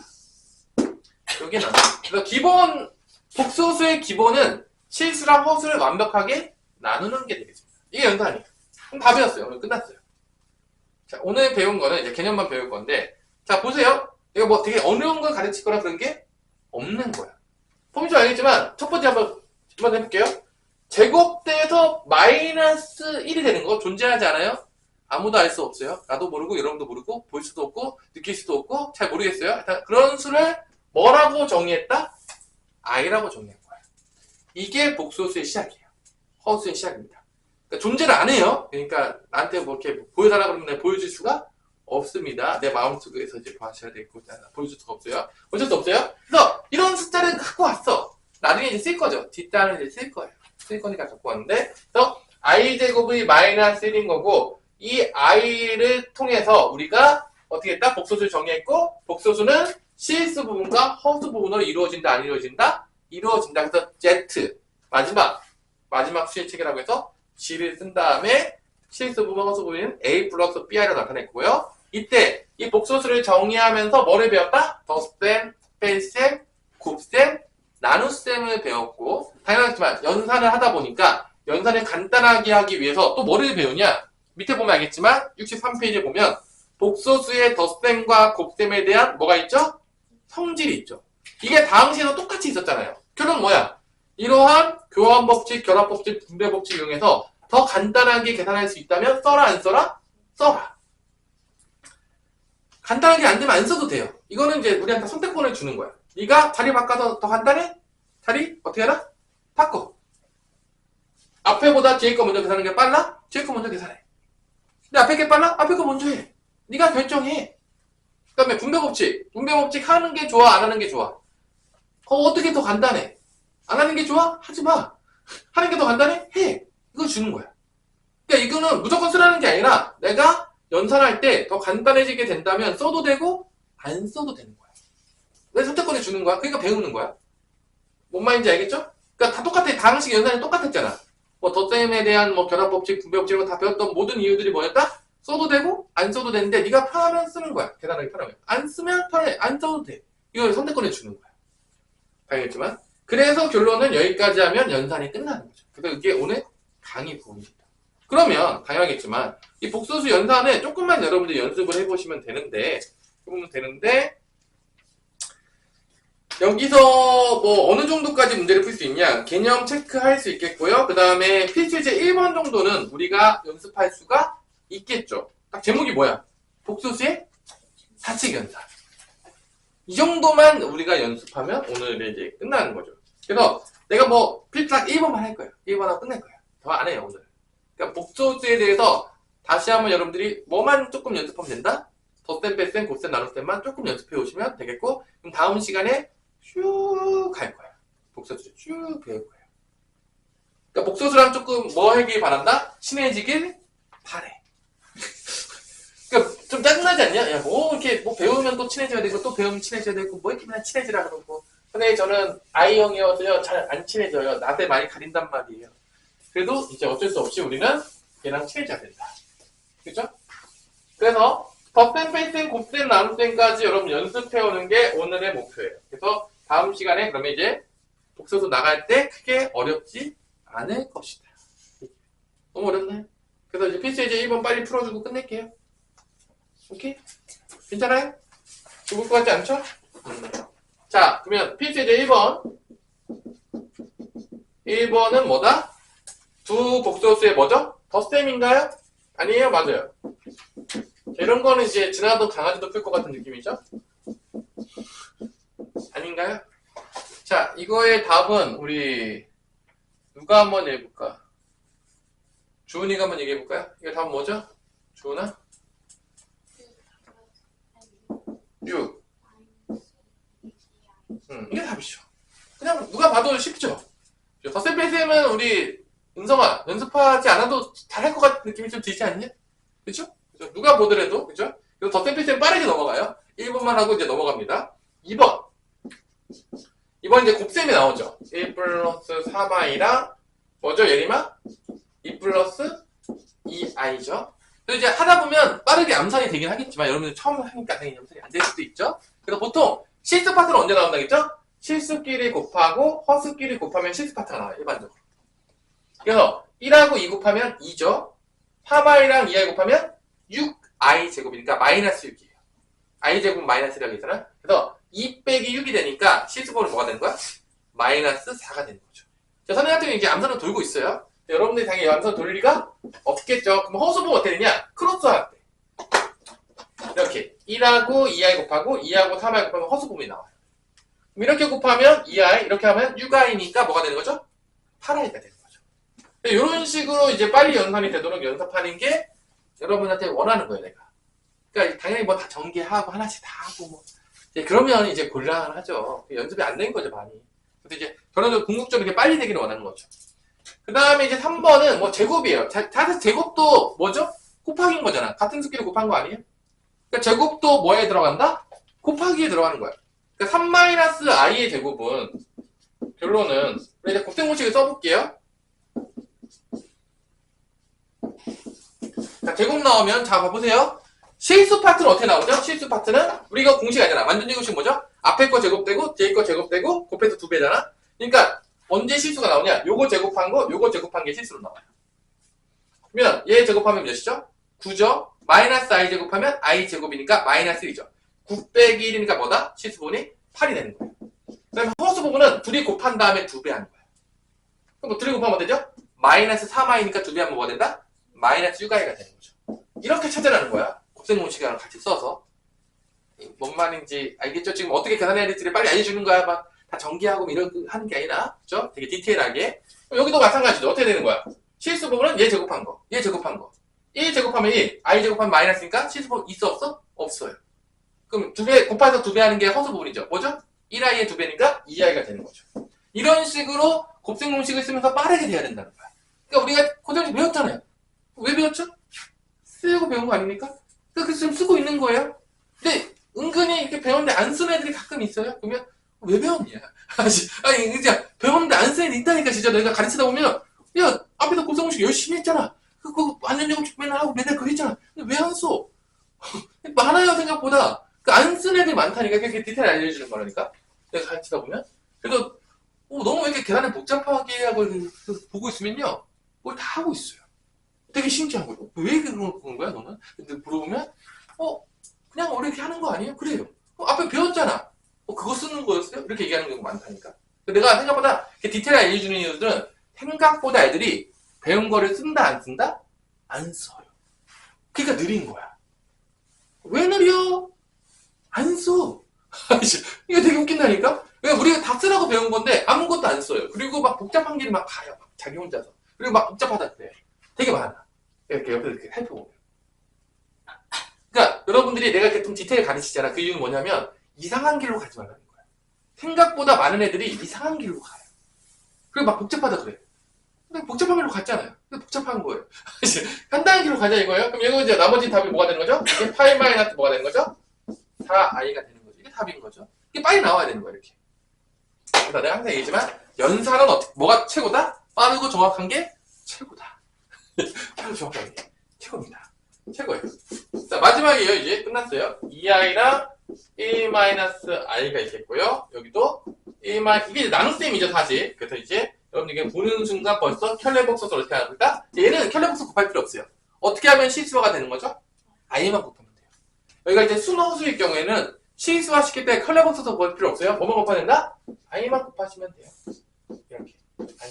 여기는 그래서 기본 복소수의 기본은 실수랑 허수를 완벽하게 나누는 게 되겠습니다. 이게 연산이에요. 그럼 다 배웠어요. 오늘 끝났어요. 자, 오늘 배운 거는 이제 개념만 배울 건데, 자 보세요. 이거 뭐 되게 어려운 걸 가르칠 거라 그런 게 없는 거야. 폼이 좀 알겠지만 첫 번째 한번 해볼게요. 제곱돼서 마이너스 1이 되는 거 존재하지 않아요? 아무도 알 수 없어요. 나도 모르고 여러분도 모르고 볼 수도 없고 느낄 수도 없고 잘 모르겠어요. 일단 그런 수를 뭐라고 정의했다? i라고 정의한 거야. 이게 복소수의 시작이에요. 허수의 시작입니다. 그러니까 존재를 안 해요. 그러니까 나한테 뭐 이렇게 보여달라 그러면 내가 보여줄 수가 없습니다. 내 마음속에서 이제 봐셔야 되고 보여줄 수가 없어요. 어쩔 수 없어요. 그래서 이런 숫자를 갖고 왔어. 나중에 이제 쓸 거죠. 뒷단을 이제 쓸 거예요. 쓸 거니까 갖고 왔는데, 그래서 i제곱이 마이너스 1인 거고, 이 i를 통해서 우리가 어떻게 했다? 복소수를 정의했고, 복소수는 실수 부분과 허수 부분으로 이루어진다, 안 이루어진다? 이루어진다. 그래서 z 마지막 수일책이라고 해서 g를 쓴 다음에 실수 부분, 허수 부분은 a 플러스 bi로 나타냈고요. 이때 이 복소수를 정의하면서 뭐를 배웠다? 덧셈, 뺄셈, 곱셈, 나눗셈을 배웠고, 당연하지만 연산을 하다 보니까 연산을 간단하게 하기 위해서 또 뭐를 배우냐? 밑에 보면 알겠지만 63페이지에 보면 복소수의 덧셈과 곱셈에 대한 뭐가 있죠? 성질이 있죠. 이게 다음 시에도 똑같이 있었잖아요. 결론은 뭐야? 이러한 교환법칙, 결합법칙, 분배법칙 이용해서 더 간단하게 계산할 수 있다면 써라 안 써라? 써라. 간단하게 안 되면 안 써도 돼요. 이거는 이제 우리한테 선택권을 주는 거야. 네가 자리 바꿔서 더 간단해? 자리 어떻게 해라? 바꿔. 앞에보다 뒤에 거 먼저 계산하는 게 빨라? 뒤에 거 먼저 계산해. 근데 앞에 게 빨라? 앞에 거 먼저 해. 네가 결정해. 그 다음에 분배법칙. 분배법칙 하는 게 좋아? 안 하는 게 좋아? 어떻게 더 간단해? 안 하는 게 좋아? 하지 마. 하는 게 더 간단해? 해. 이거 주는 거야. 그러니까 이거는 무조건 쓰라는 게 아니라 내가 연산할 때 더 간단해지게 된다면 써도 되고 안 써도 되는 거야. 왜 선택권을 주는 거야? 그러니까 배우는 거야. 뭔 말인지 알겠죠? 그러니까 다 똑같아. 다항식 연산이 똑같았잖아. 뭐 덧셈에 대한 뭐 결합법칙, 분배법칙 이런 거 다 배웠던 모든 이유들이 뭐였다? 써도 되고 안 써도 되는데 네가 편하면 쓰는 거야. 계산하기 편하면. 안 쓰면 편해. 안 써도 돼. 이걸 선택권을 주는 거야. 당연했지만. 그래서 결론은 여기까지 하면 연산이 끝나는 거죠. 그래서 이게 오늘 강의 부분입니다. 그러면 당연하겠지만 이 복소수 연산을 조금만 여러분들이 연습을 해보시면 되는데 여기서 뭐 어느 정도까지 문제를 풀 수 있냐 개념 체크할 수 있겠고요. 그 다음에 필수제 1번 정도는 우리가 연습할 수가 있겠죠. 딱 제목이 뭐야? 복소수의 사칙 연산. 이 정도만 우리가 연습하면 오늘 이제 끝나는 거죠. 그래서 내가 뭐 필딱 1번만 할 거예요. 1번 하고 끝낼 거예요. 더 안 해요 오늘. 그러니까 복소수에 대해서 다시 한번 여러분들이 뭐만 조금 연습하면 된다? 덧셈, 뺄셈, 곱셈, 나눗셈만 조금 연습해 오시면 되겠고 그럼 다음 시간에 쭉 갈 거예요. 복소수 쭉 배울 거예요. 그러니까 복소수랑 조금 뭐 하길 바란다? 친해지길 바래. 그러니까 좀 짜증나지 않냐? 야, 뭐 이렇게 뭐 배우면 또 친해져야 되고 또 배우면 친해져야 되고 뭐 이렇게 맨날 친해지라 그러고 근데 저는 I형이어서요 잘 안 친해져요. 나한테 많이 가린단 말이에요. 그래도 이제 어쩔 수 없이 우리는 얘랑 친해져야 된다. 그죠? 그래서 덧셈, 뺄셈, 곱셈, 나눗셈까지 여러분 연습해오는 게 오늘의 목표예요. 그래서 다음 시간에 그러면 이제 복소수 나갈 때 크게 어렵지 않을 것이다. 너무 어렵나요? 그래서 이제 필수예제 1번 빨리 풀어주고 끝낼게요. 오케이? 괜찮아요? 죽을 것 같지 않죠? 자, 그러면 필수예제 1번. 1번은 뭐다? 두 복소수의 뭐죠? 덧셈인가요? 아니에요? 맞아요. 이런 거는 이제 지나가던 강아지도 풀 것 같은 느낌이죠? 아닌가요? 자, 이거의 답은 우리 누가 한번 얘기해볼까? 주은이가 한번 얘기해볼까요? 이거 답은 뭐죠? 주은아? 6. 이게 답이죠. 그냥 누가 봐도 쉽죠? 덧셈 은 우리 은성아 연습하지 않아도 잘할 것 같은 느낌이 좀 들지 않냐? 그쵸? 누가 보더라도, 그죠? 그래서 덧셈 빠르게 넘어가요. 1번만 하고 이제 넘어갑니다. 2번. 이번 이제 곱셈이 나오죠. 1 플러스 3i랑 뭐죠, 예림아? 2 플러스 2i죠. 그래서 이제 하다 보면 빠르게 암산이 되긴 하겠지만 여러분들 처음 하니까 당연히 암산이 안 될 수도 있죠. 그래서 보통 실수 파트는 언제 나온다겠죠? 실수끼리 곱하고 허수끼리 곱하면 실수 파트가 나와요, 일반적으로. 그래서 1하고 2 곱하면 2죠. 3i랑 2i 곱하면 6i 제곱이니까 마이너스 6이에요. i 제곱 마이너스 1이라고 했잖아. 그래서 2 빼기 6이 되니까 실수번은 뭐가 되는 거야? 마이너스 4가 되는 거죠. 자, 선생님 같은 경우는 이제 암산을 돌고 있어요. 여러분들이 당연히 암산 돌릴 리가 없겠죠. 그럼 허수보가 어떻게 되냐? 크로스 할 때. 이렇게 1하고 2i 곱하고 2하고 3i 곱하면 허수보이 나와요. 그럼 이렇게 곱하면 2i, 이렇게 하면 6i니까 뭐가 되는 거죠? 8i가 되는 거죠. 이런 식으로 이제 빨리 연산이 되도록 연습하는 게 여러분한테 원하는 거예요, 내가. 그러니까 당연히 뭐 다 전개하고 하나씩 다 하고 뭐. 그러면 이제 곤란하죠. 연습이 안 된 거죠, 많이. 근데 이제 저는 궁극적으로 이렇게 빨리 되기를 원하는 거죠. 그 다음에 이제 3번은 뭐 제곱이에요. 사실 제곱도 뭐죠? 곱하기인 거잖아. 같은 수끼리 곱한 거 아니에요? 그러니까 제곱도 뭐에 들어간다? 곱하기에 들어가는 거야. 그러니까 3-i의 제곱은 결론은 우리 이제 곱셈 공식을 써볼게요. 자, 제곱 나오면 자 봐보세요. 실수 파트는 어떻게 나오죠? 실수 파트는 우리가 공식 아니잖아. 완전 제곱식 뭐죠? 앞에 거 제곱되고 뒤에 거 제곱되고 곱해서 2배잖아. 그러니까 언제 실수가 나오냐? 요거 제곱한 거, 요거 제곱한 게 실수로 나와요. 그러면 얘 제곱하면 몇이죠? 9죠? 마이너스 i 제곱하면 i 제곱이니까 마이너스 1이죠. 9 빼기 1이니까 뭐다? 실수분이 8이 되는 거예요. 그다음에 허수 부분은 둘이 곱한 다음에 2배 하는 거예요. 그럼 뭐 둘이 곱하면 뭐 되죠? 마이너스 3i니까 2배 하면 뭐가 된다? 마이너스 6i가 되는 거죠. 이렇게 찾으라는 거야. 곱셈 공식이랑 같이 써서. 뭔 말인지 알겠죠? 지금 어떻게 계산해야 될지를 빨리 알려주는 거야. 막 다 전개하고 이런 거 하는 게 아니라, 그죠? 되게 디테일하게. 여기도 마찬가지죠. 어떻게 되는 거야? 실수 부분은 얘 제곱한 거, 얘 제곱한 거. 1 제곱하면 1, i 제곱하면 마이너스니까 실수 부분 있어, 없어? 없어요. 그럼 2배, 곱해서 2배 하는 게 허수 부분이죠. 뭐죠? 1i의 2배니까 2i가 되는 거죠. 이런 식으로 곱셈 공식을 쓰면서 빠르게 돼야 된다는 거야. 그러니까 우리가 곱셈 공식 배웠잖아요. 왜 배웠죠? 쓰고 배운 거 아닙니까? 그러니까 지금 쓰고 있는 거예요. 근데 은근히 이렇게 배웠는데 안 쓰는 애들이 가끔 있어요. 그러면 왜 배웠냐? 아니 진짜 배웠는데 안 쓰는 애들 있다니까. 진짜 내가 가르치다 보면 야 앞에서 곱셈 공식 열심히 했잖아. 그거 완전 제곱 맨날 하고 맨날 그거 했잖아. 근데 왜 안 써? 많아요 생각보다. 안 쓰는 애들이 많다니까. 그렇게 디테일 알려주는 거라니까. 내가 가르치다 보면. 그래서 너무 왜 이렇게 계산을 복잡하게 하고 보고 있으면요. 뭘 다 하고 있어요. 되게 신기하고요. 왜 그런 거야 너는? 근데 물어보면 그냥 우리 이렇게 하는 거 아니에요? 그래요. 앞에 배웠잖아. 그거 쓰는 거였어요? 이렇게 얘기하는 경우가 많다니까. 내가 생각보다 디테일하게 알려주는 이유들은 생각보다 애들이 배운 거를 쓴다 안 쓴다? 안 써요. 그러니까 느린 거야. 왜 느려? 안 써. 이게 되게 웃긴다니까? 그러니까 우리가 다 쓰라고 배운 건데 아무것도 안 써요. 그리고 막 복잡한 길을 막 가요. 막 자기 혼자서. 그리고 막 복잡하다 그래. 되게 많아. 이렇게 옆에서 이렇게 살펴보면. 그러니까 여러분들이 내가 이렇게 좀 디테일 가르치잖아. 그 이유는 뭐냐면 이상한 길로 가지 말라는 거야. 생각보다 많은 애들이 이상한 길로 가요. 그리고 막 복잡하다 그래. 근데 복잡한 길로 갔잖아요. 근데 복잡한 거예요. 간단한 길로 가자 이거예요. 그럼 이거 이제 나머지 답이 뭐가 되는 거죠? 이게 파이 마이너스 뭐가 되는 거죠? 4i가 되는 거죠. 이게 답인 거죠. 이게 빨리 나와야 되는 거야 이렇게. 그래서 내가 항상 얘기지만 연산은 뭐가 최고다? 빠르고 정확한 게 최고다. 빠르고 정확한 게 최고입니다. 최고예요. 자 마지막이에요. 이제 끝났어요. 2i랑 1-i가 있겠고요. 여기도 1 이게 나눗셈이죠 사실. 그래서 이제 여러분들이 보는 순간 벌써 켤레복소서 어떻게 합니까? 얘는 켤레복소 곱할 필요 없어요. 어떻게 하면 실수화가 되는 거죠? i만 곱하면 돼요. 여기가 이제 순호수일 경우에는 실수화 시킬 때 켤레복소서 곱할 필요 없어요. 뭐만 곱하면 된다? i만 곱하시면 돼요. 이렇게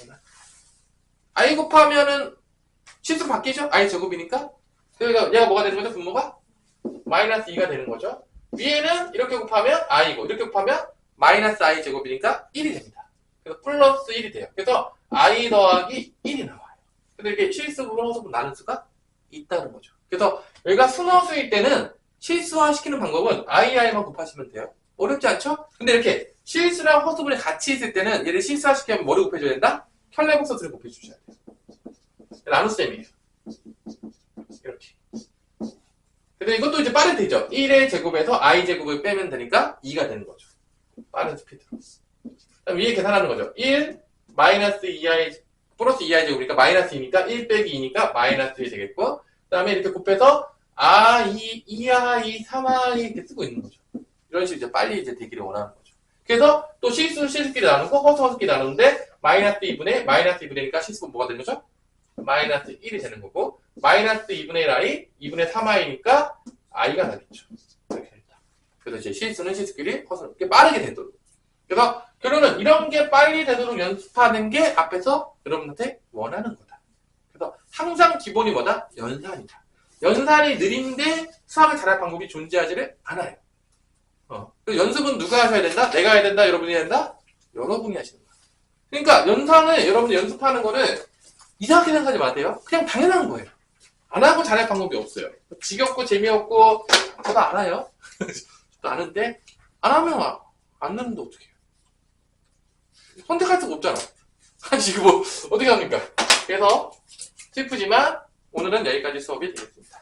i만. i 곱하면은 실수 바뀌죠? i 제곱이니까. 그러니까 얘가 뭐가 되는 거죠? 분모가? 마이너스 2가 되는 거죠. 위에는 이렇게 곱하면 i고 이렇게 곱하면 마이너스 i 제곱이니까 1이 됩니다. 그래서 플러스 1이 돼요. 그래서 i 더하기 1이 나와요. 근데 이게 실수 부분, 허수 부분 나눌 수가 있다는 거죠. 그래서 여기가 순허수일 때는 실수화 시키는 방법은 i만 곱하시면 돼요. 어렵지 않죠? 근데 이렇게 실수랑 허수분이 같이 있을 때는 얘를 실수화 시키면 뭐를 곱해줘야 된다? 켤레복소수를 곱해주셔야 돼요. 나눗셈이에요. 이렇게. 근데 이것도 이제 빠르게 되죠. 1의 제곱에서 i 제곱을 빼면 되니까 2가 되는 거죠. 빠른 스피드로. 그다음 위에 계산하는 거죠. 1 마이너스 2i 플러스 2i 제곱이니까 마이너스 2니까 1 빼기 2니까 마이너스 1이 되겠고, 그 다음에 이렇게 곱해서 i, 2i, 3i 이렇게 쓰고 있는 거죠. 이런 식으로 이제 빨리 이제 되기를 원하는 거죠. 그래서 또 실수끼리 나누고 허수끼리 나누는데 마이너스 2분의 마이너스 2분의니까 실수는 뭐가 되는 거죠? 마이너스 1이 되는 거고, 마이너스 2분의 1i, 2분의 3i니까 i가 나겠죠. 이렇게 됐다. 그래서 이제 실수는 실수끼리, 허수는 이렇게 빠르게 되도록. 그래서 결론은 이런 게 빨리 되도록 연습하는 게 앞에서 여러분한테 원하는 거다. 그래서 항상 기본이 뭐다? 연산이다. 연산이 느린데 수학을 잘할 방법이 존재하지를 않아요. 연습은 누가 하셔야 된다? 내가 해야 된다? 여러분이 해야 된다? 여러분이 하시는 거야. 그러니까 연산을 여러분이 연습하는 거는 이상하게 생각하지 마세요. 그냥 당연한 거예요. 안 하고 잘할 방법이 없어요. 지겹고 재미없고 저도 알아요. 저도 아는데 안 하면 안 느는데 어떻게 해요? 선택할 수가 없잖아. 아니 이거 뭐 어떻게 합니까? 그래서 슬프지만 오늘은 여기까지 수업이 되겠습니다.